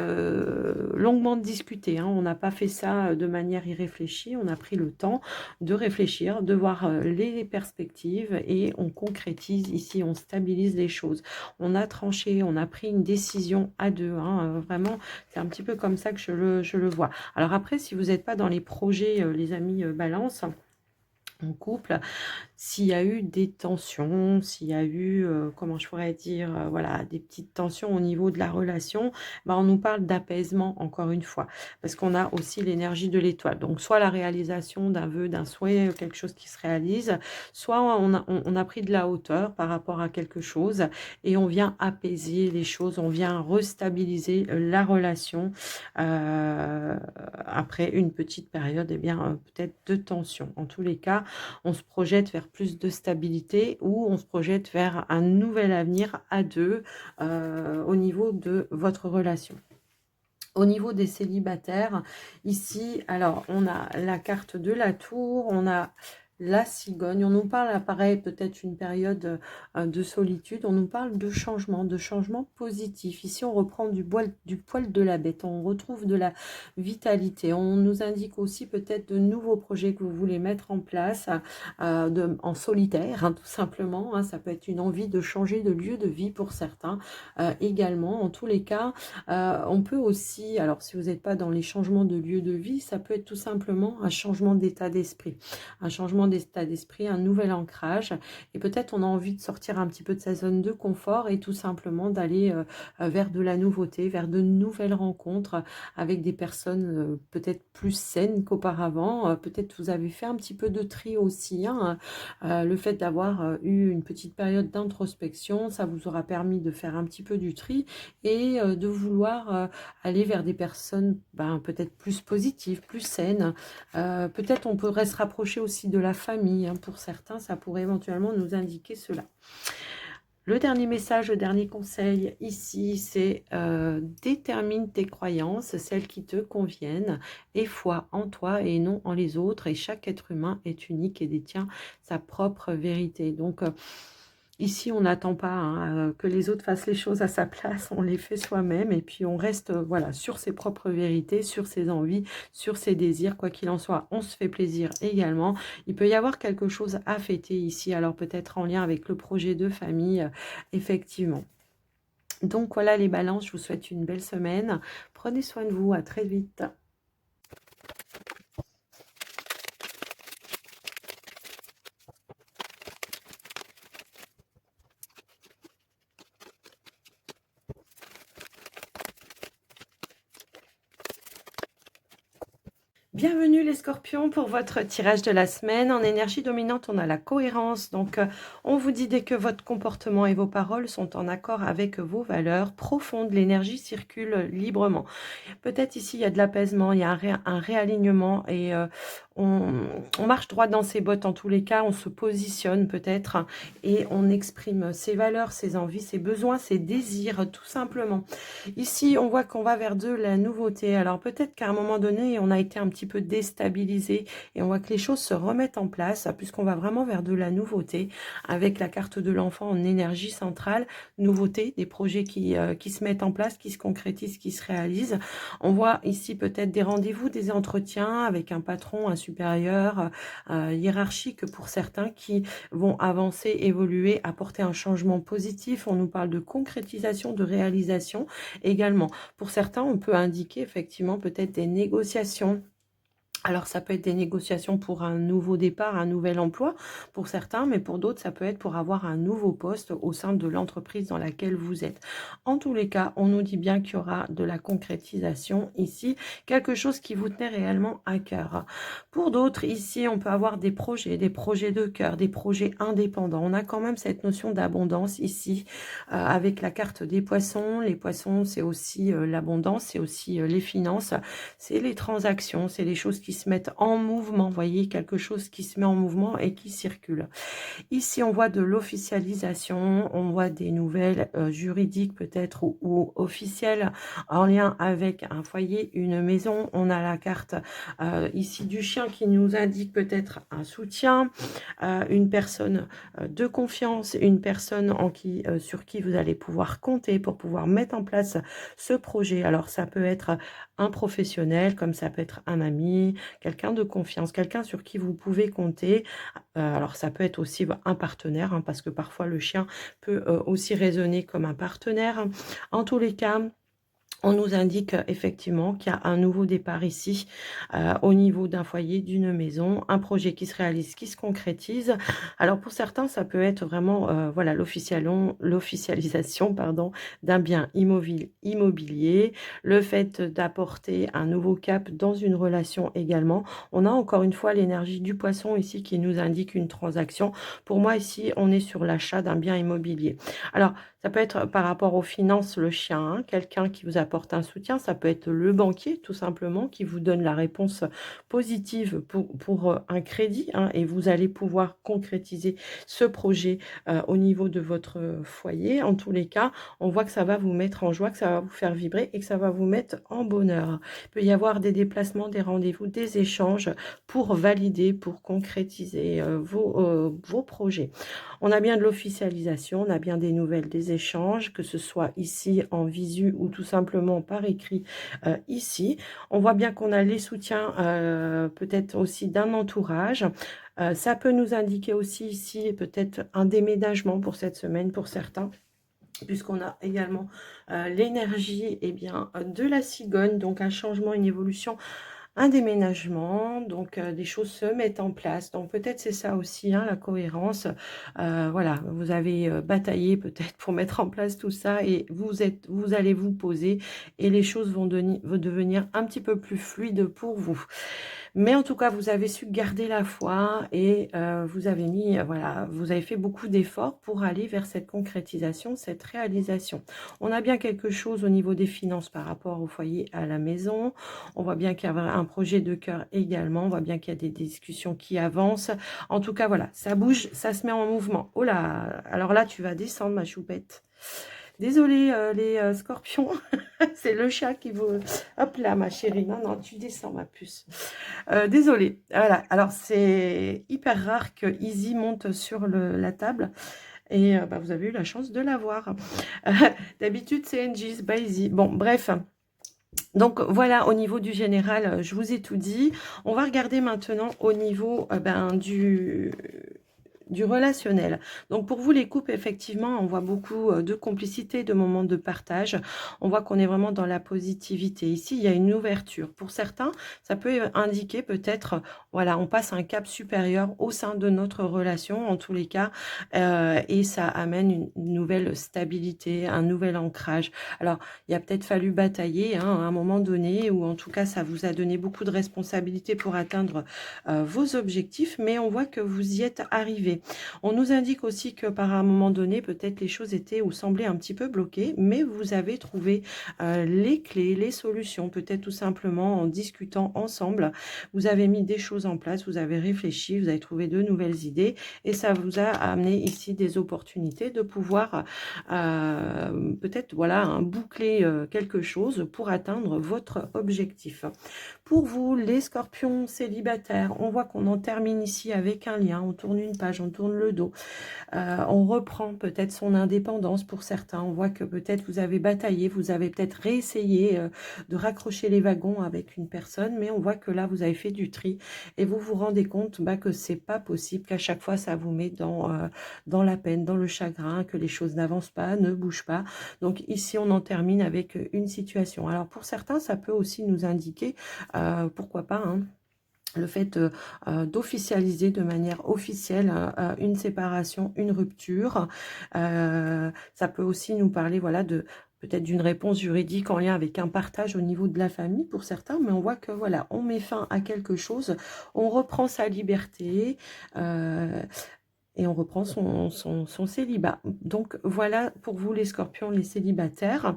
longuement discuté. Hein. On n'a pas fait ça de manière irréfléchie. On a pris le temps de réfléchir, de voir les perspectives et on concrétise ici, on stabilise les choses. On a tranché, on a pris une décision à deux. Hein. Vraiment, c'est un petit peu comme ça que je le vois. Alors après, si vous n'êtes pas dans les projets, les amis balance, en couple, s'il y a eu des tensions, s'il y a eu, comment je pourrais dire, voilà, des petites tensions au niveau de la relation, on nous parle d'apaisement encore une fois, parce qu'on a aussi l'énergie de l'étoile. Donc, soit la réalisation d'un vœu, d'un souhait, quelque chose qui se réalise, soit on a pris de la hauteur par rapport à quelque chose et on vient apaiser les choses, on vient restabiliser la relation après une petite période, eh bien, peut-être de tension. En tous les cas, on se projette vers plus de stabilité ou on se projette vers un nouvel avenir à deux au niveau de votre relation. Au niveau des célibataires, ici, alors, on a la carte de la tour, on a la cigogne, on nous parle, pareil, peut-être une période de solitude, on nous parle de changement positif. Ici, on reprend du poil de la bête, on retrouve de la vitalité. On nous indique aussi peut-être de nouveaux projets que vous voulez mettre en place en solitaire, hein, tout simplement. Hein. Ça peut être une envie de changer de lieu de vie pour certains également. En tous les cas, on peut aussi, alors si vous n'êtes pas dans les changements de lieu de vie, ça peut être tout simplement un changement d'état d'esprit. Un changement d'état d'esprit, un nouvel ancrage. Et peut-être on a envie de sortir un petit peu de sa zone de confort et tout simplement d'aller vers de la nouveauté, vers de nouvelles rencontres avec des personnes peut-être plus saines qu'auparavant. Peut-être vous avez fait un petit peu de tri aussi. Hein. Le fait d'avoir eu une petite période d'introspection, ça vous aura permis de faire un petit peu du tri et de vouloir aller vers des personnes peut-être plus positives, plus saines. Peut-être on pourrait se rapprocher aussi de la famille. Hein. Pour certains, ça pourrait éventuellement nous indiquer cela. Le dernier message, le dernier conseil ici, c'est détermine tes croyances, celles qui te conviennent, et foi en toi et non en les autres. Et chaque être humain est unique et détient sa propre vérité. Donc, ici, on n'attend pas hein, que les autres fassent les choses à sa place, on les fait soi-même et puis on reste voilà, sur ses propres vérités, sur ses envies, sur ses désirs, quoi qu'il en soit, on se fait plaisir également. Il peut y avoir quelque chose à fêter ici, alors peut-être en lien avec le projet de famille, effectivement. Donc voilà les balances, je vous souhaite une belle semaine. Prenez soin de vous, à très vite. Bienvenue les scorpions pour votre tirage de la semaine. En énergie dominante, on a la cohérence. Donc, on vous dit dès que votre comportement et vos paroles sont en accord avec vos valeurs profondes, l'énergie circule librement. Peut-être ici, il y a de l'apaisement, il y a un réalignement et on marche droit dans ses bottes en tous les cas, on se positionne peut-être et on exprime ses valeurs, ses envies, ses besoins, ses désirs, tout simplement. Ici, on voit qu'on va vers de la nouveauté. Alors peut-être qu'à un moment donné, on a été un petit peu déstabilisé et on voit que les choses se remettent en place puisqu'on va vraiment vers de la nouveauté avec la carte de l'enfant en énergie centrale. Nouveauté, des projets qui se mettent en place, qui se concrétisent, qui se réalisent. On voit ici peut-être des rendez-vous, des entretiens avec un patron, un supérieur hiérarchique pour certains qui vont avancer, évoluer, apporter un changement positif. On nous parle de concrétisation, de réalisation également. Pour certains, on peut indiquer effectivement peut-être des négociations. Alors, ça peut être des négociations pour un nouveau départ, un nouvel emploi pour certains, mais pour d'autres, ça peut être pour avoir un nouveau poste au sein de l'entreprise dans laquelle vous êtes. En tous les cas, on nous dit bien qu'il y aura de la concrétisation ici, quelque chose qui vous tenait réellement à cœur. Pour d'autres, ici, on peut avoir des projets de cœur, des projets indépendants. On a quand même cette notion d'abondance ici, avec la carte des poissons. Les poissons, c'est aussi l'abondance, c'est aussi les finances, c'est les transactions, c'est les choses qui se mettent en mouvement, vous voyez, quelque chose qui se met en mouvement et qui circule. Ici, on voit de l'officialisation, on voit des nouvelles juridiques peut-être ou officielles en lien avec un foyer, une maison. On a la carte ici du chien qui nous indique peut-être un soutien, une personne de confiance, une personne sur qui vous allez pouvoir compter pour pouvoir mettre en place ce projet. Alors, ça peut être un professionnel, comme ça peut être un ami, quelqu'un de confiance, quelqu'un sur qui vous pouvez compter. Alors, ça peut être aussi un partenaire, hein, parce que parfois le chien peut aussi résonner comme un partenaire. En tous les cas, on nous indique effectivement qu'il y a un nouveau départ ici au niveau d'un foyer, d'une maison, un projet qui se réalise, qui se concrétise. Alors pour certains, ça peut être vraiment voilà l'officialisation pardon, d'un bien immobilier, le fait d'apporter un nouveau cap dans une relation également. On a encore une fois l'énergie du poisson ici qui nous indique une transaction. Pour moi ici, on est sur l'achat d'un bien immobilier. Alors, ça peut être par rapport aux finances, le chien, hein, quelqu'un qui vous apporte un soutien. Ça peut être le banquier, tout simplement, qui vous donne la réponse positive pour un crédit. Hein, et vous allez pouvoir concrétiser ce projet au niveau de votre foyer. En tous les cas, on voit que ça va vous mettre en joie, que ça va vous faire vibrer et que ça va vous mettre en bonheur. Il peut y avoir des déplacements, des rendez-vous, des échanges pour valider, pour concrétiser vos projets. On a bien de l'officialisation, on a bien des nouvelles, des échanges, que ce soit ici en visu ou tout simplement par écrit ici. On voit bien qu'on a les soutiens peut-être aussi d'un entourage. Ça peut nous indiquer aussi ici peut-être un déménagement pour cette semaine pour certains, puisqu'on a également l'énergie de la cigogne, donc un changement, une évolution, un déménagement, donc des choses se mettent en place. Donc peut-être c'est ça aussi, hein, la cohérence. Voilà, vous avez bataillé peut-être pour mettre en place tout ça et vous allez vous poser et les choses vont devenir un petit peu plus fluides pour vous. Mais en tout cas, vous avez su garder la foi et vous avez mis, voilà, vous avez fait beaucoup d'efforts pour aller vers cette concrétisation, cette réalisation. On a bien quelque chose au niveau des finances par rapport au foyer, à la maison. On voit bien qu'il y a un projet de cœur également. On voit bien qu'il y a des discussions qui avancent. En tout cas, voilà, ça bouge, ça se met en mouvement. Oh là, alors là, tu vas descendre, ma choupette. Désolée, les scorpions, c'est le chat qui vous... Hop là, ma chérie. Non, non, tu descends, ma puce. Désolée. Voilà, alors c'est hyper rare que Izzy monte sur la table. Et vous avez eu la chance de la voir. D'habitude, c'est NG's by Izzy. Bon, bref. Donc voilà, au niveau du général, je vous ai tout dit. On va regarder maintenant au niveau du relationnel. Donc pour vous les couples, effectivement, on voit beaucoup de complicité, de moments de partage. On voit qu'on est vraiment dans la positivité. Ici, il y a une ouverture. Pour certains, ça peut indiquer peut-être, voilà, on passe un cap supérieur au sein de notre relation, en tous les cas, et ça amène une nouvelle stabilité, un nouvel ancrage. Alors, il a peut-être fallu batailler, hein, à un moment donné, ou en tout cas, ça vous a donné beaucoup de responsabilités pour atteindre vos objectifs, mais on voit que vous y êtes arrivé. trouver. On nous indique aussi que par un moment donné, peut-être les choses étaient ou semblaient un petit peu bloquées, mais vous avez trouvé les clés, les solutions, peut-être tout simplement en discutant ensemble. Vous avez mis des choses en place, vous avez réfléchi, vous avez trouvé de nouvelles idées et ça vous a amené ici des opportunités de pouvoir peut-être voilà, boucler quelque chose pour atteindre votre objectif. Pour vous, les scorpions célibataires, on voit qu'on en termine ici avec un lien, on tourne une page, on tourne le dos. On reprend peut-être son indépendance pour certains. On voit que peut-être vous avez bataillé, vous avez peut-être réessayé de raccrocher les wagons avec une personne, mais on voit que là, vous avez fait du tri et vous vous rendez compte que c'est pas possible, qu'à chaque fois, ça vous met dans la peine, dans le chagrin, que les choses n'avancent pas, ne bougent pas. Donc ici, on en termine avec une situation. Alors pour certains, ça peut aussi nous indiquer, pourquoi pas, le fait d'officialiser de manière officielle une séparation, une rupture. Ça peut aussi nous parler voilà, de peut-être d'une réponse juridique en lien avec un partage au niveau de la famille pour certains, mais on voit que voilà, on met fin à quelque chose, on reprend sa liberté, et on reprend son célibat. Donc voilà pour vous les scorpions, les célibataires.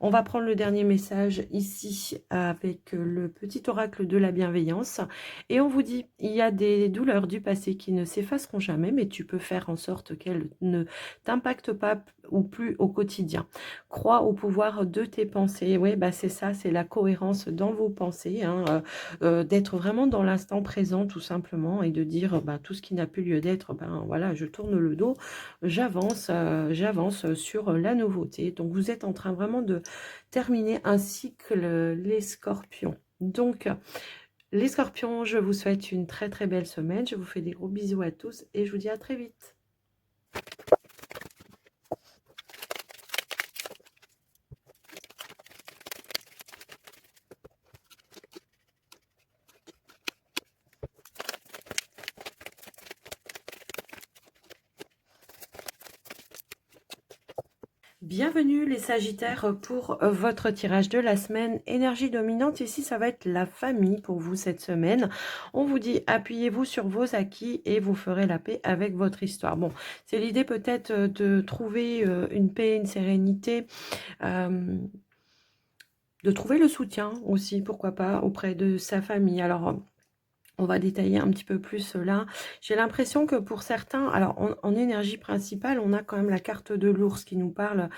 On va prendre le dernier message ici avec le petit oracle de la bienveillance. Et on vous dit, il y a des douleurs du passé qui ne s'effaceront jamais, mais tu peux faire en sorte qu'elles ne t'impactent pas ou plus au quotidien. Crois au pouvoir de tes pensées. Oui, c'est ça, c'est la cohérence dans vos pensées, d'être vraiment dans l'instant présent tout simplement et de dire tout ce qui n'a plus lieu d'être, voilà, je tourne le dos, j'avance sur la nouveauté. Donc vous êtes en train vraiment de terminer un cycle, les scorpions. Donc les scorpions, je vous souhaite une très très belle semaine, je vous fais des gros bisous à tous et je vous dis à très vite. Bienvenue les Sagittaires pour votre tirage de la semaine. Énergie dominante, ici ça va être la famille pour vous cette semaine. On vous dit appuyez-vous sur vos acquis et vous ferez la paix avec votre histoire. Bon, c'est l'idée peut-être de trouver une paix, une sérénité, de trouver le soutien aussi, pourquoi pas, auprès de sa famille. Alors, on va détailler un petit peu plus là. J'ai l'impression que pour certains, alors en énergie principale, on a quand même la carte de l'ours qui nous parle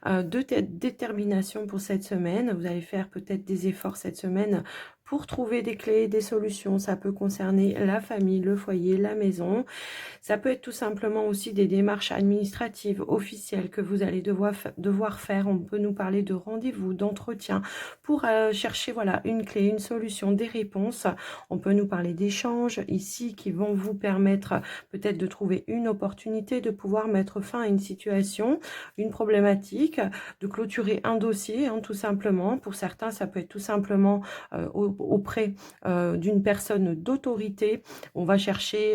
de détermination pour cette semaine. Vous allez faire peut-être des efforts cette semaine pour trouver des clés, des solutions. Ça peut concerner la famille, le foyer, la maison. Ça peut être tout simplement aussi des démarches administratives, officielles que vous allez devoir faire. On peut nous parler de rendez-vous, d'entretien pour chercher voilà, une clé, une solution, des réponses. On peut nous parler d'échanges ici qui vont vous permettre peut-être de trouver une opportunité, de pouvoir mettre fin à une situation, une problématique, de clôturer un dossier, tout simplement. Pour certains, ça peut être tout simplement auprès d'une personne d'autorité. On va chercher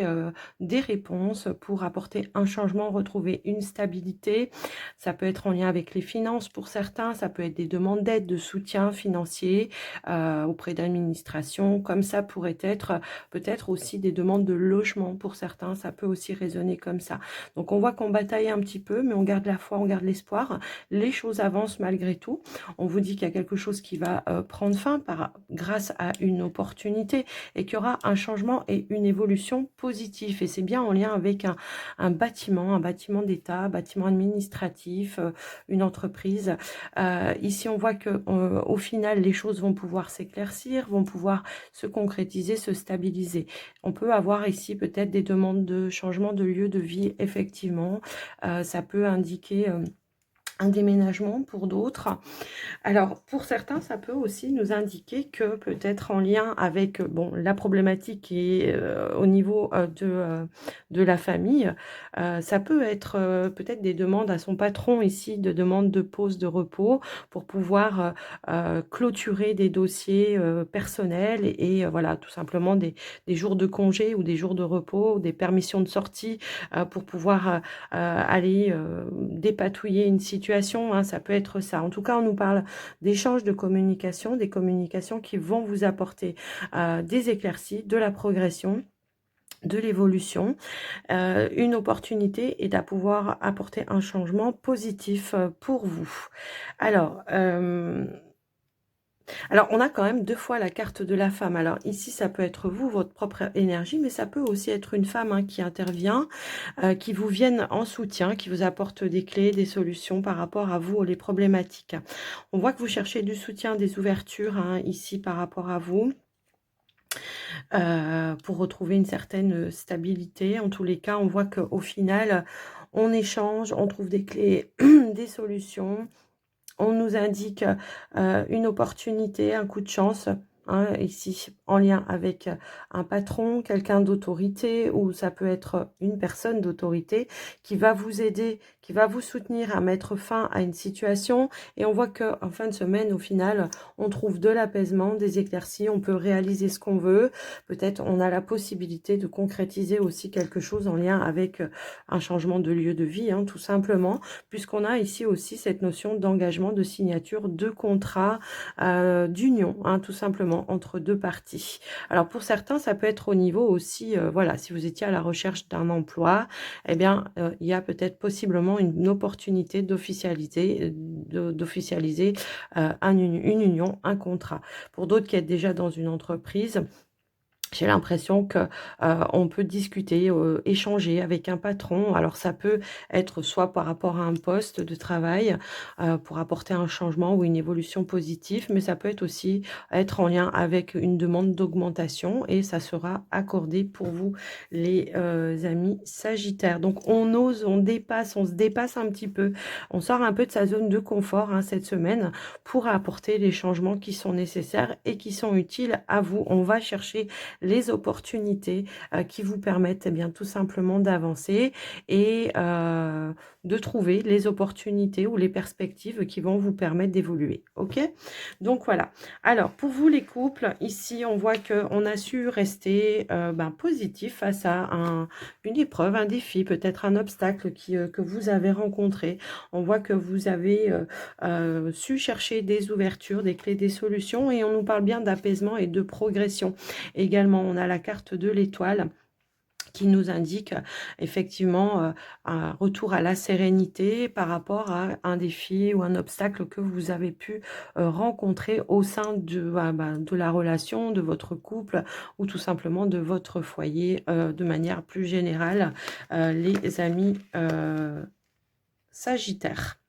des réponses pour apporter un changement, retrouver une stabilité. Ça peut être en lien avec les finances pour certains, ça peut être des demandes d'aide, de soutien financier auprès d'administration, comme ça pourrait être peut-être aussi des demandes de logement pour certains, ça peut aussi résonner comme ça. Donc on voit qu'on bataille un petit peu, mais on garde la foi, on garde l'espoir, les choses avancent malgré tout. On vous dit qu'il y a quelque chose qui va prendre fin grâce à une opportunité et qu'il y aura un changement et une évolution positive. Et c'est bien en lien avec un bâtiment d'État, un bâtiment administratif, une entreprise. Ici, on voit que au final, les choses vont pouvoir s'éclaircir, vont pouvoir se concrétiser, se stabiliser. On peut avoir ici peut-être des demandes de changement de lieu de vie, effectivement. Ça peut indiquer un déménagement pour d'autres. Alors, pour certains, ça peut aussi nous indiquer que peut-être en lien avec la problématique qui est au niveau de la famille, ça peut être peut-être des demandes à son patron ici, de demandes de pause, de repos, pour pouvoir clôturer des dossiers personnels et voilà, tout simplement des jours de congé ou des jours de repos, ou des permissions de sortie pour pouvoir aller dépatouiller une situation. Ça peut être ça. En tout cas, on nous parle d'échanges de communication, des communications qui vont vous apporter des éclaircies, de la progression. de l'évolution, une opportunité et à pouvoir apporter un changement positif, pour vous. Alors, alors, on a quand même 2 fois la carte de la femme. Alors ici, ça peut être vous, votre propre énergie, mais ça peut aussi être une femme, hein, qui intervient, qui vous viennent en soutien, qui vous apporte des clés, des solutions par rapport à vous, les problématiques. On voit que vous cherchez du soutien, des ouvertures, hein, ici par rapport à vous, pour retrouver une certaine stabilité. En tous les cas, on voit qu'au final, on échange, on trouve des clés, des solutions. On nous indique, une opportunité, un coup de chance, hein, ici, en lien avec, un patron, quelqu'un d'autorité ou ça peut être une personne d'autorité qui va vous aider, qui va vous soutenir à mettre fin à une situation et on voit qu'en fin de semaine, au final, on trouve de l'apaisement, des éclaircies, on peut réaliser ce qu'on veut. Peut-être on a la possibilité de concrétiser aussi quelque chose en lien avec, un changement de lieu de vie, hein, tout simplement puisqu'on a ici aussi cette notion d'engagement, de signature, de contrat, d'union, hein, tout simplement, entre 2 parties. Alors pour certains, ça peut être au niveau aussi, voilà, si vous étiez à la recherche d'un emploi, eh bien, il y a peut-être possiblement une opportunité d'officialiser, une union, un contrat. Pour d'autres qui êtes déjà dans une entreprise, j'ai l'impression que, on peut discuter, échanger avec un patron. Alors ça peut être soit par rapport à un poste de travail, pour apporter un changement ou une évolution positive, mais ça peut être aussi être en lien avec une demande d'augmentation et ça sera accordé pour vous les, amis sagittaires. Donc on ose, on dépasse, on se dépasse un petit peu. On sort un peu de sa zone de confort, hein, cette semaine pour apporter les changements qui sont nécessaires et qui sont utiles à vous. On va chercher les opportunités qui vous permettent eh bien tout simplement d'avancer et de trouver les opportunités ou les perspectives qui vont vous permettre d'évoluer. Ok? Donc voilà. Alors pour vous les couples, ici on voit qu'on a su rester positif face à une épreuve, un défi, peut-être un obstacle que vous avez rencontré. On voit que vous avez su chercher des ouvertures, des clés, des solutions et on nous parle bien d'apaisement et de progression. Également, on a la carte de l'étoile qui nous indique effectivement un retour à la sérénité par rapport à un défi ou un obstacle que vous avez pu rencontrer au sein de la relation, de votre couple ou tout simplement de votre foyer de manière plus générale, les amis sagittaires.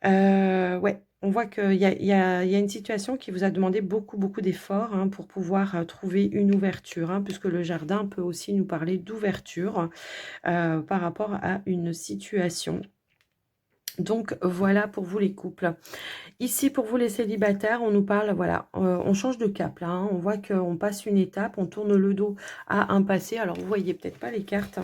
Ouais, on voit qu'il y a une situation qui vous a demandé beaucoup, beaucoup d'efforts, hein, pour pouvoir, trouver une ouverture, hein, puisque le jardin peut aussi nous parler d'ouverture, par rapport à une situation. Donc voilà pour vous les couples. Ici, pour vous les célibataires, on nous parle, voilà, on change de cap là, hein, on voit qu'on passe une étape, on tourne le dos à un passé. Alors, vous voyez peut-être pas les cartes.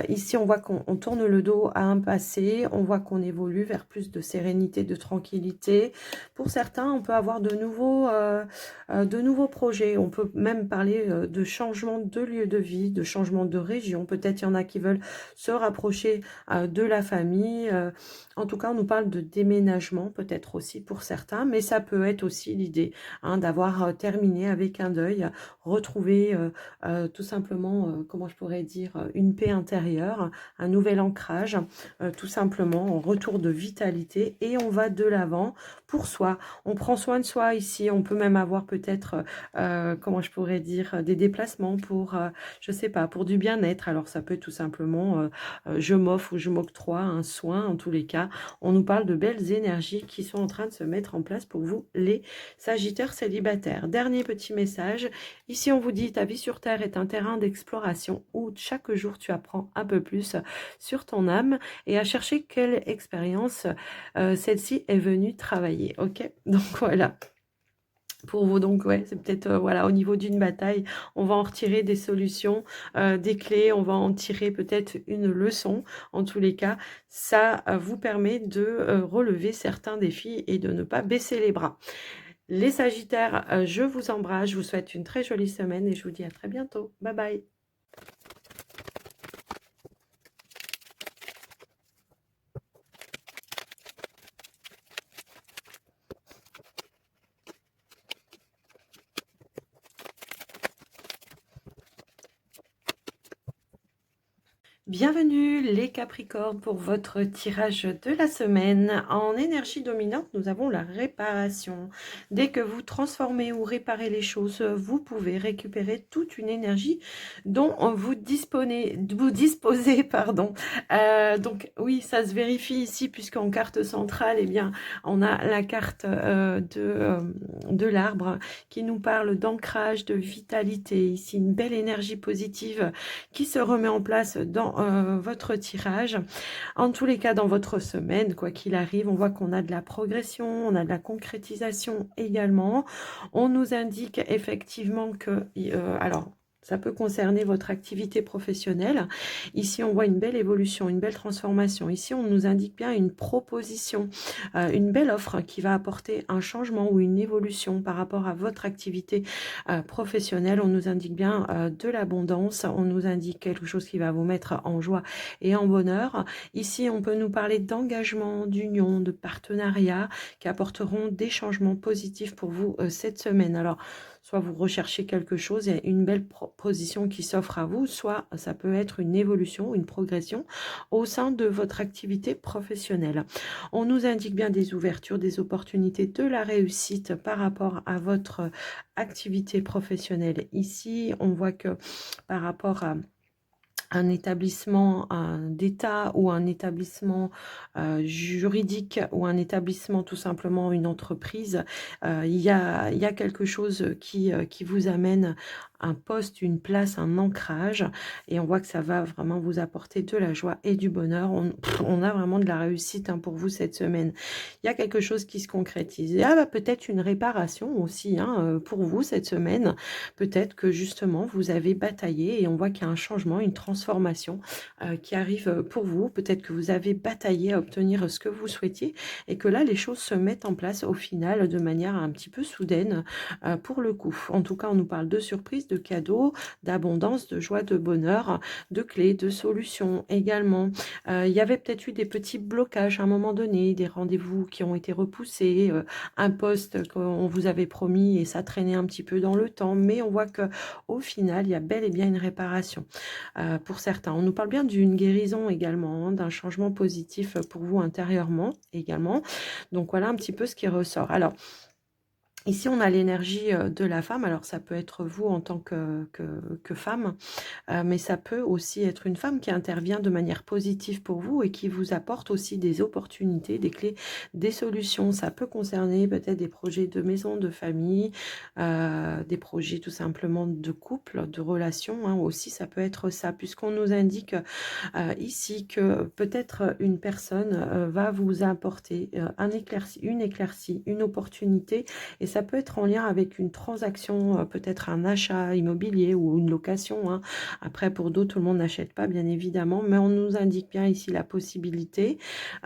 Ici, on voit qu'on tourne le dos à un passé, on voit qu'on évolue vers plus de sérénité, de tranquillité. Pour certains, on peut avoir de nouveaux projets. On peut même parler de changement de lieu de vie, de changement de région. Peut-être il y en a qui veulent se rapprocher de la famille. En tout cas, on nous parle de déménagement, peut-être aussi pour certains, mais ça peut être aussi l'idée, hein, d'avoir terminé avec un deuil, retrouver tout simplement, comment je pourrais dire, une paix intérieure, un nouvel ancrage, tout simplement, un retour de vitalité et on va de l'avant pour soi. On prend soin de soi ici, on peut même avoir peut-être, comment je pourrais dire, des déplacements pour, je sais pas, pour du bien-être. Alors ça peut être tout simplement, je m'offre ou je m'octroie un soin, en tous les cas. On nous parle de belles énergies qui sont en train de se mettre en place pour vous, les Sagittaires célibataires. Dernier petit message. Ici, on vous dit, ta vie sur Terre est un terrain d'exploration où chaque jour, tu apprends un peu plus sur ton âme et à chercher quelle expérience celle-ci est venue travailler. Ok? Donc voilà. Pour vous, donc ouais, c'est peut-être voilà, au niveau d'une bataille, on va en retirer des solutions, des clés, on va en tirer peut-être une leçon. En tous les cas, ça vous permet de relever certains défis et de ne pas baisser les bras. Les Sagittaires, je vous embrasse, je vous souhaite une très jolie semaine et je vous dis à très bientôt. Bye bye. Bienvenue les Capricornes pour votre tirage de la semaine. En énergie dominante, nous avons la réparation. Dès que vous transformez ou réparez les choses, vous pouvez récupérer toute une énergie dont vous disposez, pardon. Donc oui, ça se vérifie ici puisqu'en carte centrale, eh bien, on a la carte de l'arbre qui nous parle d'ancrage, de vitalité. Ici, une belle énergie positive qui se remet en place dans votre tirage. En tous les cas, dans votre semaine, quoi qu'il arrive, on voit qu'on a de la progression, on a de la concrétisation également. On nous indique effectivement que, alors, ça peut concerner votre activité professionnelle. Ici, on voit une belle évolution, une belle transformation. Ici, on nous indique bien une proposition, une belle offre qui va apporter un changement ou une évolution par rapport à votre activité professionnelle. On nous indique bien de l'abondance, on nous indique quelque chose qui va vous mettre en joie et en bonheur. Ici, on peut nous parler d'engagement, d'union, de partenariat qui apporteront des changements positifs pour vous cette semaine. Alors, soit vous recherchez quelque chose et une belle proposition qui s'offre à vous, soit ça peut être une évolution, une progression au sein de votre activité professionnelle. On nous indique bien des ouvertures, des opportunités, de la réussite par rapport à votre activité professionnelle. Ici, on voit que par rapport à un établissement d'État ou un établissement juridique ou un établissement tout simplement une entreprise, il y a quelque chose qui vous amène un poste, une place, un ancrage et on voit que ça va vraiment vous apporter de la joie et du bonheur. On a vraiment de la réussite pour vous cette semaine. Il y a quelque chose qui se concrétise. Et peut-être une réparation aussi pour vous cette semaine. Peut-être que justement vous avez bataillé et on voit qu'il y a un changement, une transformation qui arrive pour vous. Peut-être que vous avez bataillé à obtenir ce que vous souhaitiez et que là les choses se mettent en place au final de manière un petit peu soudaine pour le coup. En tout cas, on nous parle de surprise, de cadeaux, d'abondance, de joie, de bonheur, de clés, de solutions également. Il y avait peut-être eu des petits blocages à un moment donné, des rendez-vous qui ont été repoussés, un poste qu'on vous avait promis et ça traînait un petit peu dans le temps, mais on voit que au final, il y a bel et bien une réparation pour certains. On nous parle bien d'une guérison également, d'un changement positif pour vous intérieurement également. Donc voilà un petit peu ce qui ressort. Alors, ici, on a l'énergie de la femme. Alors, ça peut être vous en tant que femme, mais ça peut aussi être une femme qui intervient de manière positive pour vous et qui vous apporte aussi des opportunités, des clés, des solutions. Ça peut concerner peut-être des projets de maison, de famille, des projets tout simplement de couple, de relation aussi. Ça peut être ça, puisqu'on nous indique ici que peut-être une personne va vous apporter une éclaircie, une opportunité et ça peut être en lien avec une transaction, peut-être un achat immobilier ou une location. Après, pour d'autres, tout le monde n'achète pas, bien évidemment, mais on nous indique bien ici la possibilité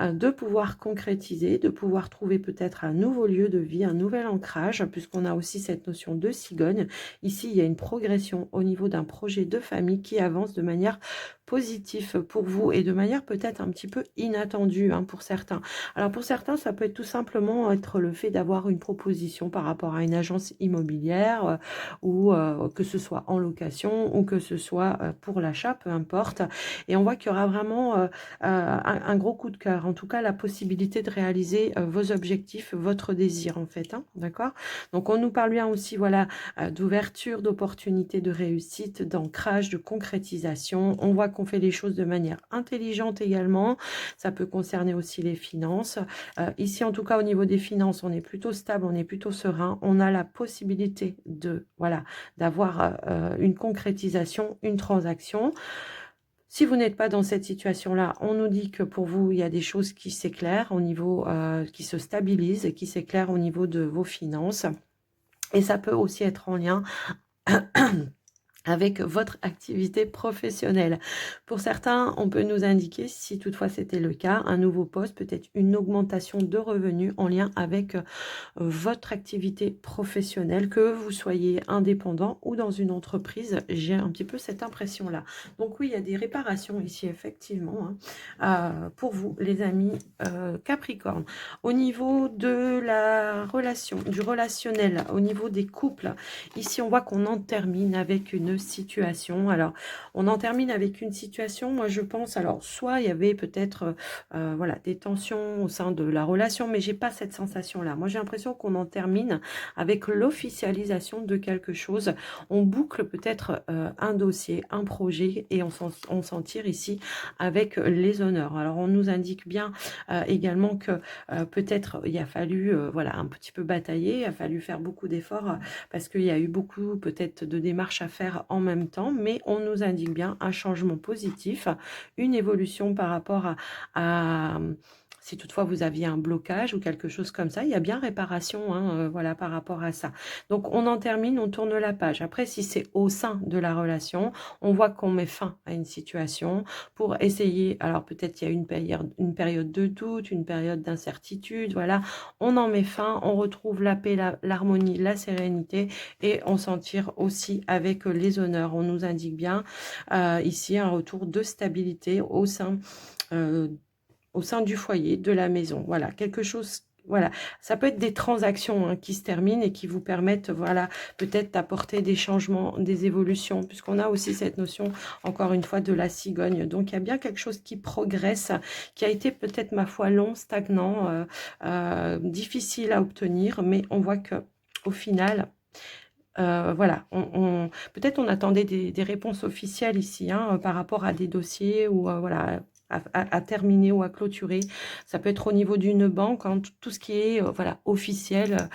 de pouvoir concrétiser, de pouvoir trouver peut-être un nouveau lieu de vie, un nouvel ancrage, puisqu'on a aussi cette notion de cigogne. Ici, il y a une progression au niveau d'un projet de famille qui avance de manière positive pour vous et de manière peut-être un petit peu inattendue pour certains. Alors pour certains, ça peut être tout simplement être le fait d'avoir une proposition par rapport à une agence immobilière ou que ce soit en location ou que ce soit pour l'achat, peu importe. Et on voit qu'il y aura vraiment un gros coup de cœur, en tout cas la possibilité de réaliser vos objectifs, votre désir en fait. D'accord. Donc on nous parle bien aussi voilà d'ouverture, d'opportunités, de réussite, d'ancrage, de concrétisation. On voit qu'on fait les choses de manière intelligente également. Ça peut concerner aussi les finances. Ici, en tout cas, au niveau des finances, on est plutôt stable, on est plutôt serein. On a la possibilité de voilà d'avoir une concrétisation, une transaction. Si vous n'êtes pas dans cette situation-là, on nous dit que pour vous, il y a des choses qui s'éclairent au niveau, qui se stabilisent et qui s'éclairent au niveau de vos finances. Et ça peut aussi être en lien avec votre activité professionnelle. Pour certains, on peut nous indiquer, si toutefois c'était le cas, un nouveau poste, peut-être une augmentation de revenus en lien avec votre activité professionnelle, que vous soyez indépendant ou dans une entreprise. J'ai un petit peu cette impression-là. Donc oui, il y a des réparations ici, effectivement, pour vous, les amis Capricorne. Au niveau de la relation, du relationnel, au niveau des couples, ici on voit qu'on en termine avec une une situation. Alors, on en termine avec une situation, moi je pense, alors soit il y avait peut-être voilà, des tensions au sein de la relation, mais j'ai pas cette sensation-là. Moi j'ai l'impression qu'on en termine avec l'officialisation de quelque chose. On boucle peut-être un dossier, un projet, et on s'en tire ici avec les honneurs. Alors on nous indique bien également que peut-être il a fallu voilà, un petit peu batailler, il a fallu faire beaucoup d'efforts parce qu'il y a eu beaucoup peut-être de démarches à faire en même temps, mais on nous indique bien un changement positif, une évolution par rapport à si toutefois vous aviez un blocage ou quelque chose comme ça, il y a bien réparation hein, voilà, par rapport à ça. Donc on en termine, on tourne la page. Après, si c'est au sein de la relation, on voit qu'on met fin à une situation pour essayer, alors peut-être il y a une période de doute, une période d'incertitude, voilà, on en met fin, on retrouve la paix, l'harmonie, la sérénité et on s'en tire aussi avec les honneurs. On nous indique bien ici un retour de stabilité au sein du foyer, de la maison. Voilà, quelque chose. Voilà, ça peut être des transactions hein, qui se terminent et qui vous permettent, voilà, peut-être d'apporter des changements, des évolutions, puisqu'on a aussi cette notion, encore une fois, de la cigogne. Donc, il y a bien quelque chose qui progresse, qui a été peut-être, ma foi, long, stagnant, difficile à obtenir, mais on voit que au final, voilà, peut-être on attendait des réponses officielles ici hein, par rapport à des dossiers ou voilà, à terminer ou à clôturer. Ça peut être au niveau d'une banque, hein, tout ce qui est voilà, officiel.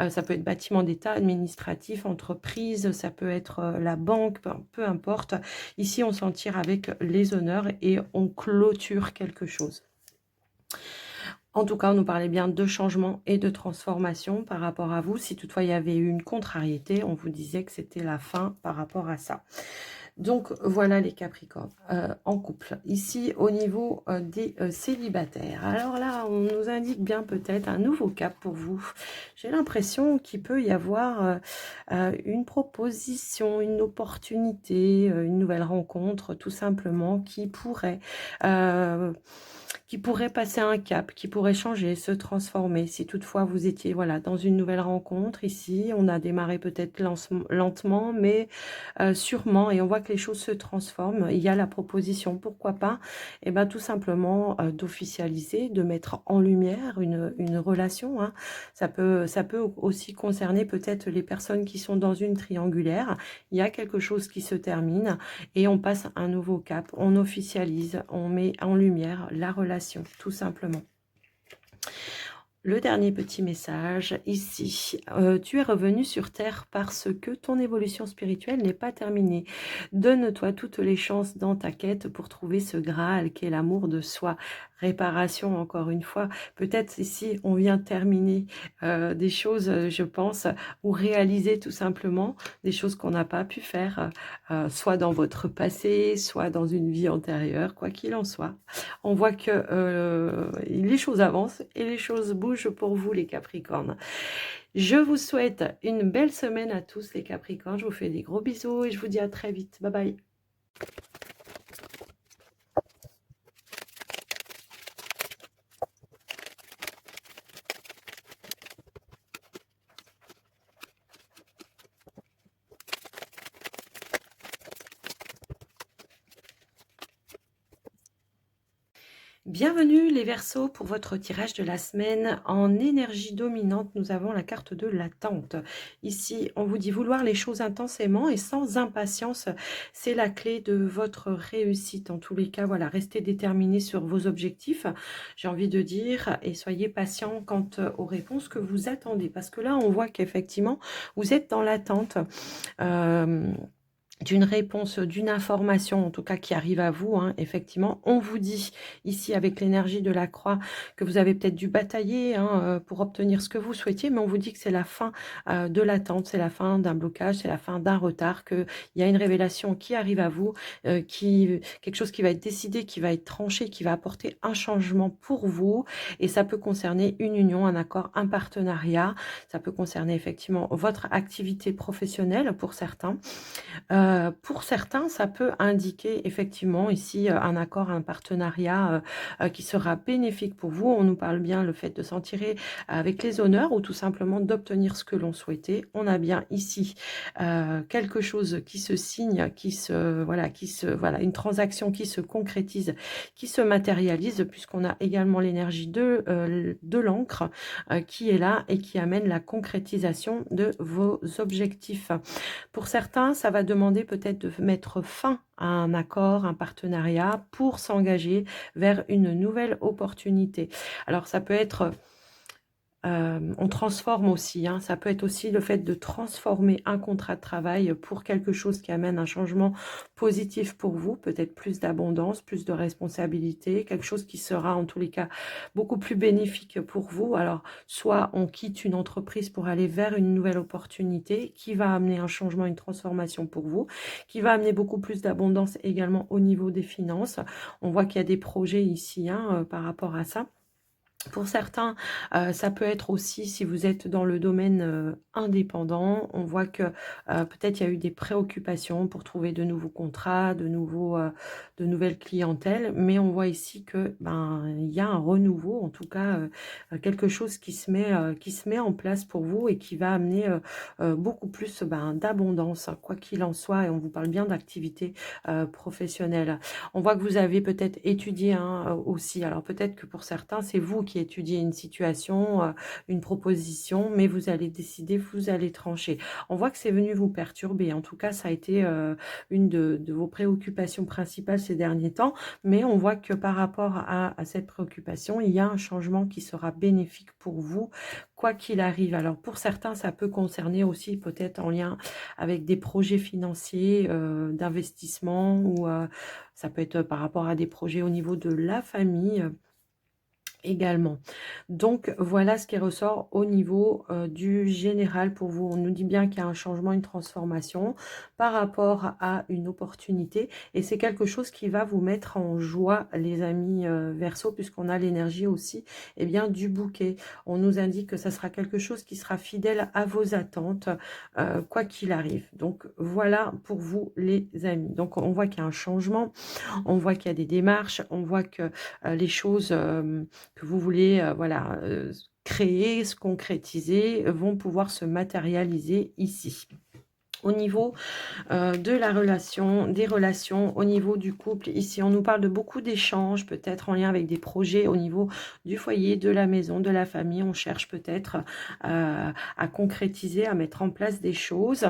Ça peut être bâtiment d'État, administratif, entreprise, ça peut être la banque, peu importe. Ici, on s'en tire avec les honneurs et on clôture quelque chose. En tout cas, on nous parlait bien de changement et de transformation par rapport à vous. Si toutefois il y avait eu une contrariété, on vous disait que c'était la fin par rapport à ça. Donc voilà les Capricornes en couple. Ici au niveau des célibataires. Alors là, on nous indique bien peut-être un nouveau cap pour vous. J'ai l'impression qu'il peut y avoir une proposition, une opportunité, une nouvelle rencontre tout simplement qui pourrait passer un cap, qui pourrait changer, se transformer. Si toutefois vous étiez voilà dans une nouvelle rencontre ici, on a démarré peut-être lentement, mais sûrement, et on voit que les choses se transforment. Il y a la proposition, pourquoi pas, et ben tout simplement d'officialiser, de mettre en lumière une relation. Hein. Ça peut aussi concerner peut-être les personnes qui sont dans une triangulaire. Il y a quelque chose qui se termine et on passe un nouveau cap, on officialise, on met en lumière la relation, tout simplement. Le dernier petit message ici, tu es revenu sur Terre parce que ton évolution spirituelle n'est pas terminée. Donne-toi toutes les chances dans ta quête pour trouver ce Graal qu'est l'amour de soi. Réparation, encore une fois. Peut-être ici, on vient terminer des choses, je pense, ou réaliser tout simplement des choses qu'on n'a pas pu faire, soit dans votre passé, soit dans une vie antérieure, quoi qu'il en soit. On voit que les choses avancent et les choses bougent pour vous les Capricornes. Je vous souhaite une belle semaine à tous les Capricornes. Je vous fais des gros bisous et je vous dis à très vite. Bye bye. Bienvenue les Verseaux pour votre tirage de la semaine. En énergie dominante, nous avons la carte de l'attente. Ici, on vous dit vouloir les choses intensément et sans impatience. C'est la clé de votre réussite. En tous les cas, voilà, restez déterminés sur vos objectifs, j'ai envie de dire, et soyez patient quant aux réponses que vous attendez. Parce que là, on voit qu'effectivement, vous êtes dans l'attente. D'une réponse, d'une information, en tout cas qui arrive à vous, hein, effectivement. On vous dit ici avec l'énergie de la croix que vous avez peut-être dû batailler hein, pour obtenir ce que vous souhaitiez, mais on vous dit que c'est la fin de l'attente, c'est la fin d'un blocage, c'est la fin d'un retard, qu'il y a une révélation qui arrive à vous, quelque chose qui va être décidé, qui va être tranché, qui va apporter un changement pour vous, et ça peut concerner une union, un accord, un partenariat, ça peut concerner effectivement votre activité professionnelle pour certains. Pour certains, ça peut indiquer effectivement ici, un accord, un partenariat, qui sera bénéfique pour vous. On nous parle bien le fait de s'en tirer avec les honneurs ou tout simplement d'obtenir ce que l'on souhaitait. On a bien ici, quelque chose qui se signe, voilà, une transaction qui se concrétise, qui se matérialise puisqu'on a également l'énergie de l'encre, qui est là et qui amène la concrétisation de vos objectifs. Pour certains, ça va demander peut-être de mettre fin à un accord, un partenariat pour s'engager vers une nouvelle opportunité. Alors ça peut être on transforme aussi, hein. Ça peut être aussi le fait de transformer un contrat de travail pour quelque chose qui amène un changement positif pour vous, peut-être plus d'abondance, plus de responsabilité, quelque chose qui sera en tous les cas beaucoup plus bénéfique pour vous. Alors, soit on quitte une entreprise pour aller vers une nouvelle opportunité qui va amener un changement, une transformation pour vous, qui va amener beaucoup plus d'abondance également au niveau des finances. On voit qu'il y a des projets ici, hein, par rapport à ça. Pour certains, ça peut être aussi si vous êtes dans le domaine, indépendant, on voit que, peut-être il y a eu des préoccupations pour trouver de nouveaux contrats, de nouvelles clientèles, mais on voit ici que, ben, il y a un renouveau, en tout cas, quelque chose qui se met en place pour vous et qui va amener, beaucoup plus, ben, d'abondance, hein, quoi qu'il en soit et on vous parle bien d'activité, professionnelle. On voit que vous avez peut-être étudié, hein, aussi. Alors peut-être que pour certains, c'est vous qui étudiez une situation, une proposition, mais vous allez décider, vous allez trancher. On voit que c'est venu vous perturber. En tout cas, ça a été une de vos préoccupations principales ces derniers temps, mais on voit que par rapport à cette préoccupation, il y a un changement qui sera bénéfique pour vous, quoi qu'il arrive. Alors pour certains, ça peut concerner aussi peut-être en lien avec des projets financiers, d'investissement ou ça peut être par rapport à des projets au niveau de la famille également. Donc voilà ce qui ressort au niveau du général pour vous. On nous dit bien qu'il y a un changement, une transformation par rapport à une opportunité et c'est quelque chose qui va vous mettre en joie les amis Verseau puisqu'on a l'énergie aussi bien du bouquet. On nous indique que ça sera quelque chose qui sera fidèle à vos attentes quoi qu'il arrive. Donc voilà pour vous les amis. Donc on voit qu'il y a un changement, on voit qu'il y a des démarches, on voit que les choses que vous voulez voilà, créer, se concrétiser, vont pouvoir se matérialiser ici. Au niveau de la relation, des relations au niveau du couple. Ici, on nous parle de beaucoup d'échanges, peut-être en lien avec des projets au niveau du foyer, de la maison, de la famille. On cherche peut-être à concrétiser, à mettre en place des choses.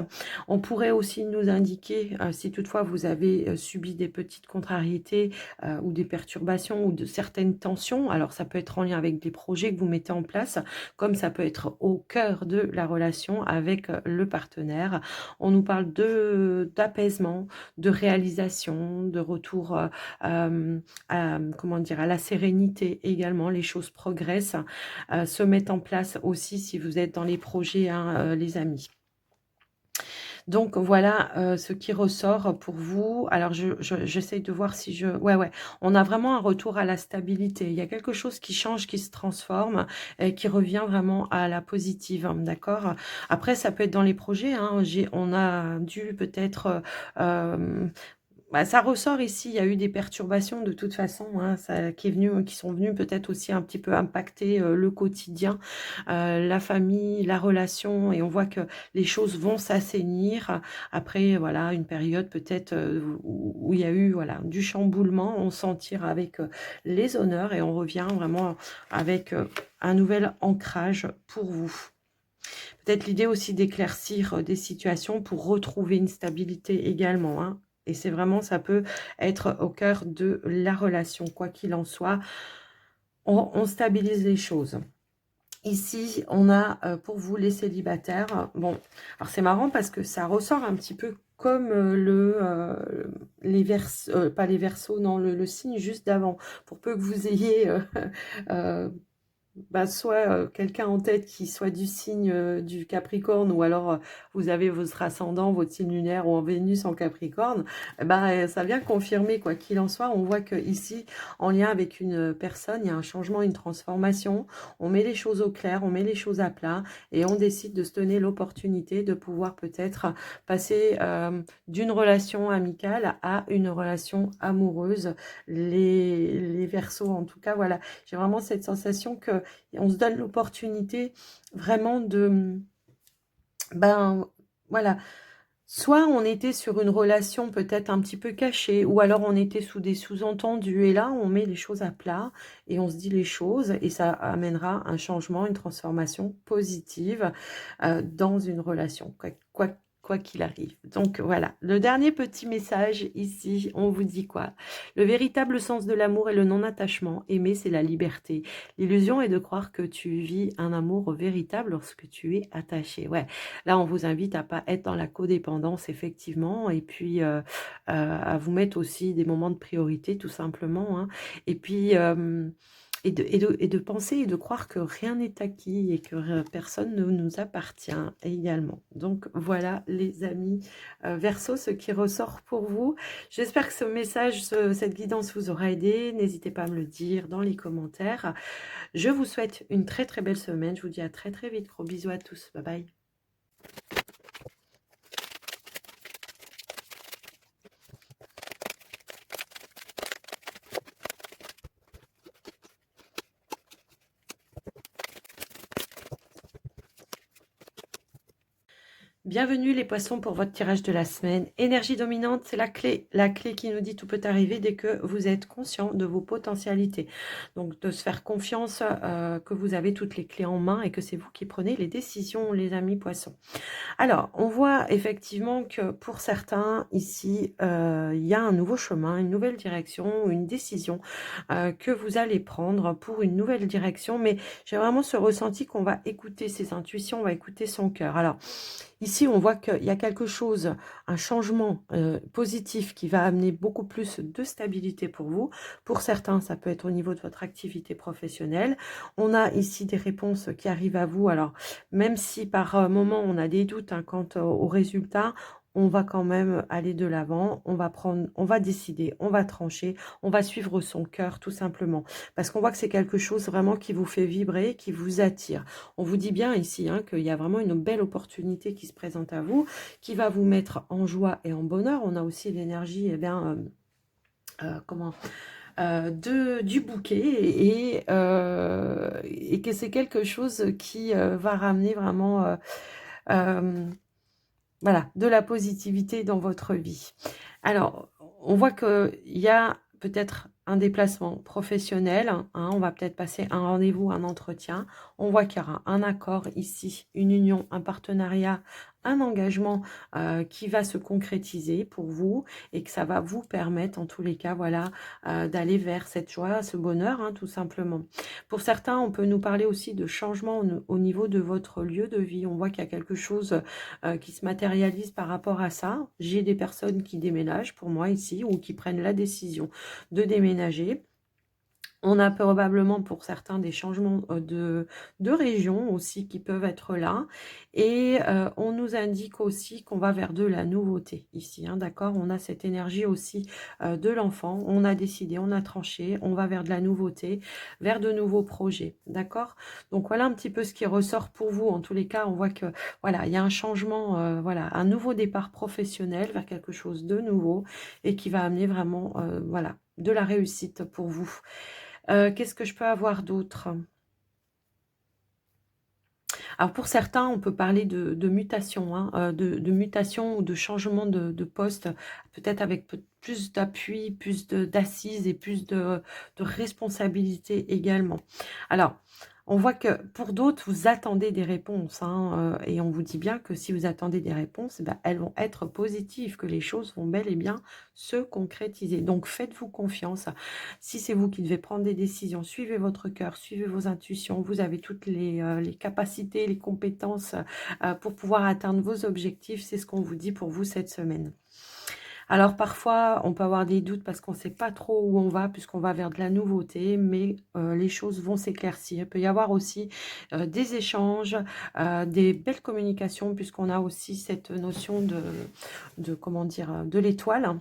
On pourrait aussi nous indiquer, si toutefois vous avez subi des petites contrariétés ou des perturbations ou de certaines tensions, alors ça peut être en lien avec des projets que vous mettez en place, comme ça peut être au cœur de la relation avec le partenaire. On nous parle d'apaisement, de réalisation, de retour comment dire, à la sérénité également. Les choses progressent, se mettent en place aussi si vous êtes dans les projets, hein, les amis. Donc voilà ce qui ressort pour vous. Alors j'essaye de voir si je... Ouais, on a vraiment un retour à la stabilité. Il y a quelque chose qui change, qui se transforme et qui revient vraiment à la positive, hein, d'accord? Après, ça peut être dans les projets, hein. On a dû peut-être... bah, ça ressort ici, il y a eu des perturbations de toute façon, hein, qui sont venues peut-être aussi un petit peu impacter le quotidien, la famille, la relation, et on voit que les choses vont s'assainir après, voilà, une période peut-être où il y a eu voilà, du chamboulement. On s'en tire avec les honneurs et on revient vraiment avec un nouvel ancrage pour vous. Peut-être l'idée aussi d'éclaircir des situations pour retrouver une stabilité également, hein. Et c'est vraiment, ça peut être au cœur de la relation, quoi qu'il en soit. On stabilise les choses. Ici, on a pour vous les célibataires. Bon, alors c'est marrant parce que ça ressort un petit peu comme les versos, pas les versos, non, le signe juste d'avant. Pour peu que vous ayez bah, soit quelqu'un en tête qui soit du signe du Capricorne, ou alors vous avez votre ascendant, votre signe lunaire ou en Vénus en Capricorne, bah, ça vient confirmer, quoi qu'il en soit. On voit que ici, en lien avec une personne, il y a un changement, une transformation. On met les choses au clair, on met les choses à plat et on décide de se donner l'opportunité de pouvoir peut-être passer d'une relation amicale à une relation amoureuse. Les Verseaux, en tout cas, voilà. J'ai vraiment cette sensation que on se donne l'opportunité vraiment de, ben voilà, soit on était sur une relation peut-être un petit peu cachée, ou alors on était sous des sous-entendus, et là on met les choses à plat et on se dit les choses, et ça amènera un changement, une transformation positive dans une relation, quoi qu'il arrive. Donc voilà, le dernier petit message ici, on vous dit quoi? Le véritable sens de l'amour est le non-attachement. Aimer, c'est la liberté. L'illusion est de croire que tu vis un amour véritable lorsque tu es attaché. Ouais, là, on vous invite à pas être dans la codépendance, effectivement, et puis à vous mettre aussi des moments de priorité, tout simplement, hein. Et puis, et de penser et de croire que rien n'est acquis et que personne ne nous appartient également. Donc voilà, les amis Verseau, ce qui ressort pour vous. J'espère que ce message, cette guidance vous aura aidé. N'hésitez pas à me le dire dans les commentaires. Je vous souhaite une très très belle semaine. Je vous dis à très très vite. Gros bisous à tous. Bye bye. Bienvenue les poissons pour votre tirage de la semaine. Énergie dominante, c'est la clé qui nous dit tout peut arriver dès que vous êtes conscient de vos potentialités. Donc de se faire confiance que vous avez toutes les clés en main et que c'est vous qui prenez les décisions, les amis poissons. Alors, on voit effectivement que pour certains, ici, il y a un nouveau chemin, une nouvelle direction, une décision que vous allez prendre pour une nouvelle direction. Mais j'ai vraiment ce ressenti qu'on va écouter ses intuitions, on va écouter son cœur. Alors, ici, on voit qu'il y a quelque chose, un changement positif qui va amener beaucoup plus de stabilité pour vous. Pour certains, ça peut être au niveau de votre activité professionnelle. On a ici des réponses qui arrivent à vous. Alors, même si par moment on a des doutes quant au résultat, on va quand même aller de l'avant, on va décider, on va trancher, on va suivre son cœur tout simplement. Parce qu'on voit que c'est quelque chose vraiment qui vous fait vibrer, qui vous attire. On vous dit bien ici qu'il y a vraiment une belle opportunité qui se présente à vous, qui va vous mettre en joie et en bonheur. On a aussi l'énergie, du bouquet, et que c'est quelque chose qui va ramener vraiment voilà, de la positivité dans votre vie. Alors, on voit qu'il y a peut-être un déplacement professionnel, hein, on va peut-être passer un rendez-vous, un entretien. On voit qu'il y aura un accord ici, une union, un partenariat, un engagement qui va se concrétiser pour vous, et que ça va vous permettre en tous les cas, voilà, d'aller vers cette joie, ce bonheur, tout simplement. Pour certains, on peut nous parler aussi de changement au niveau de votre lieu de vie. On voit qu'il y a quelque chose qui se matérialise par rapport à ça. J'ai des personnes qui déménagent pour moi ici, ou qui prennent la décision de déménager. On a probablement pour certains des changements de région aussi qui peuvent être là. Et on nous indique aussi qu'on va vers de la nouveauté ici, d'accord? On a cette énergie aussi de l'enfant. On a décidé, on a tranché, on va vers de la nouveauté, vers de nouveaux projets, d'accord? Donc voilà un petit peu ce qui ressort pour vous. En tous les cas, on voit que voilà, il y a un changement, voilà, un nouveau départ professionnel vers quelque chose de nouveau, et qui va amener vraiment, voilà, de la réussite pour vous. Qu'est-ce que je peux avoir d'autre? Alors pour certains, on peut parler de mutation, de mutation ou de changement de poste, peut-être avec plus d'appui, plus d'assises et plus de responsabilité également. Alors, on voit que pour d'autres, vous attendez des réponses, et on vous dit bien que si vous attendez des réponses, elles vont être positives, que les choses vont bel et bien se concrétiser. Donc faites-vous confiance. Si c'est vous qui devez prendre des décisions, suivez votre cœur, suivez vos intuitions. Vous avez toutes les capacités, les compétences pour pouvoir atteindre vos objectifs. C'est ce qu'on vous dit pour vous cette semaine. Alors parfois, on peut avoir des doutes parce qu'on ne sait pas trop où on va, puisqu'on va vers de la nouveauté, mais les choses vont s'éclaircir. Il peut y avoir aussi des échanges, des belles communications, puisqu'on a aussi cette notion comment dire, de l'étoile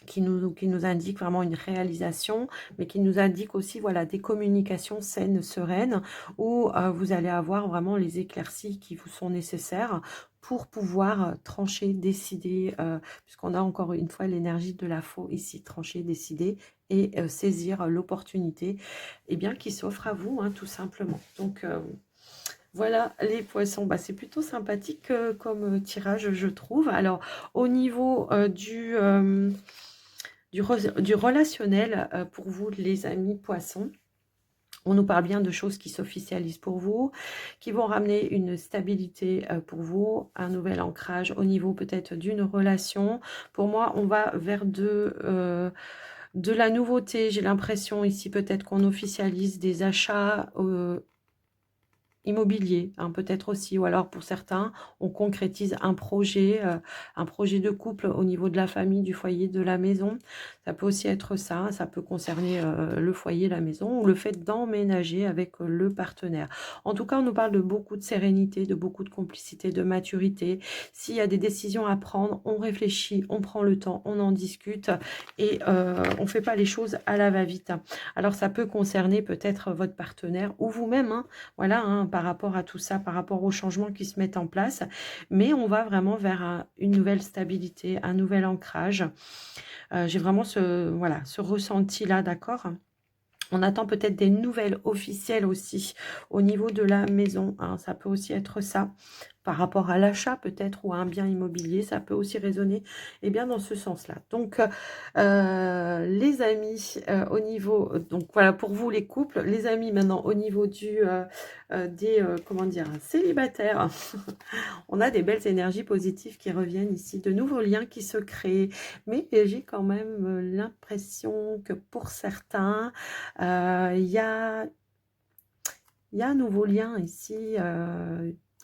qui nous indique vraiment une réalisation, mais qui nous indique aussi voilà, des communications saines, sereines, où vous allez avoir vraiment les éclaircies qui vous sont nécessaires pour pouvoir trancher, décider, puisqu'on a encore une fois l'énergie de la faux ici, trancher, décider et saisir l'opportunité eh bien, qui s'offre à vous, hein, tout simplement. Donc, voilà les poissons, bah, c'est plutôt sympathique comme tirage, je trouve. Alors, au niveau du relationnel pour vous, les amis poissons, on nous parle bien de choses qui s'officialisent pour vous, qui vont ramener une stabilité pour vous, un nouvel ancrage au niveau peut-être d'une relation. Pour moi, on va vers de la nouveauté. J'ai l'impression ici peut-être qu'on officialise des achats immobilier, hein, peut-être aussi, ou alors pour certains, on concrétise un projet de couple au niveau de la famille, du foyer, de la maison. Ça peut aussi être ça, ça peut concerner le foyer, la maison, ou le fait d'emménager avec le partenaire. En tout cas, on nous parle de beaucoup de sérénité, de beaucoup de complicité, de maturité. S'il y a des décisions à prendre, on réfléchit, on prend le temps, on en discute et on ne fait pas les choses à la va-vite. Alors, ça peut concerner peut-être votre partenaire ou vous-même, hein, voilà, hein, par rapport à tout ça, par rapport aux changements qui se mettent en place. Mais on va vraiment vers une nouvelle stabilité, un nouvel ancrage. J'ai vraiment voilà, ce ressenti-là, d'accord ? On attend peut-être des nouvelles officielles aussi au niveau de la maison, hein. Ça peut aussi être ça. Par rapport à l'achat peut-être ou à un bien immobilier, ça peut aussi résonner eh bien, dans ce sens-là. Donc, les amis, au niveau, donc voilà, pour vous les couples, les amis maintenant au niveau des, comment dire, célibataires, on a des belles énergies positives qui reviennent ici, de nouveaux liens qui se créent, mais j'ai quand même l'impression que pour certains, il y a un nouveau lien ici,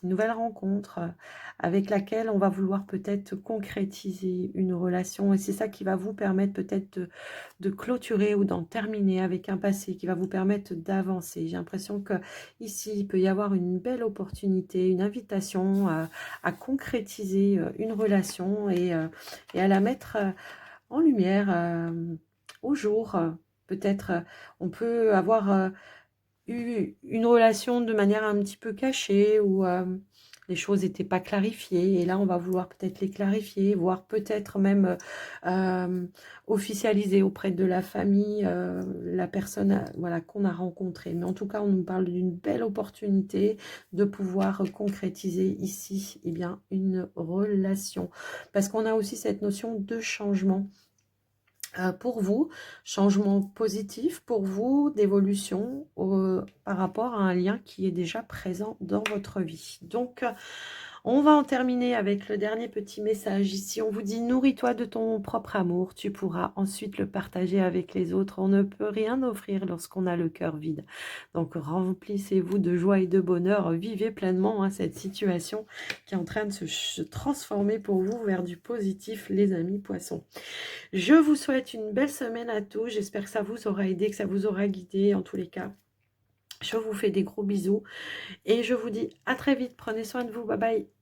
une nouvelle rencontre avec laquelle on va vouloir peut-être concrétiser une relation. Et c'est ça qui va vous permettre peut-être de clôturer ou d'en terminer avec un passé, qui va vous permettre d'avancer. J'ai l'impression que ici, il peut y avoir une belle opportunité, une invitation à concrétiser une relation et à la mettre en lumière, au jour. Peut-être on peut avoir eu une relation de manière un petit peu cachée où les choses n'étaient pas clarifiées et là on va vouloir peut-être les clarifier, voire peut-être même officialiser auprès de la famille la personne voilà, qu'on a rencontrée. Mais en tout cas on nous parle d'une belle opportunité de pouvoir concrétiser ici eh bien, une relation, parce qu'on a aussi cette notion de changement. Pour vous, changement positif pour vous, d'évolution par rapport à un lien qui est déjà présent dans votre vie. Donc, on va en terminer avec le dernier petit message ici. On vous dit, nourris-toi de ton propre amour, tu pourras ensuite le partager avec les autres. On ne peut rien offrir lorsqu'on a le cœur vide. Donc, remplissez-vous de joie et de bonheur. Vivez pleinement hein, cette situation qui est en train de se transformer pour vous vers du positif, les amis poissons. Je vous souhaite une belle semaine à tous. J'espère que ça vous aura aidé, que ça vous aura guidé. En tous les cas, je vous fais des gros bisous. Et je vous dis à très vite. Prenez soin de vous. Bye bye.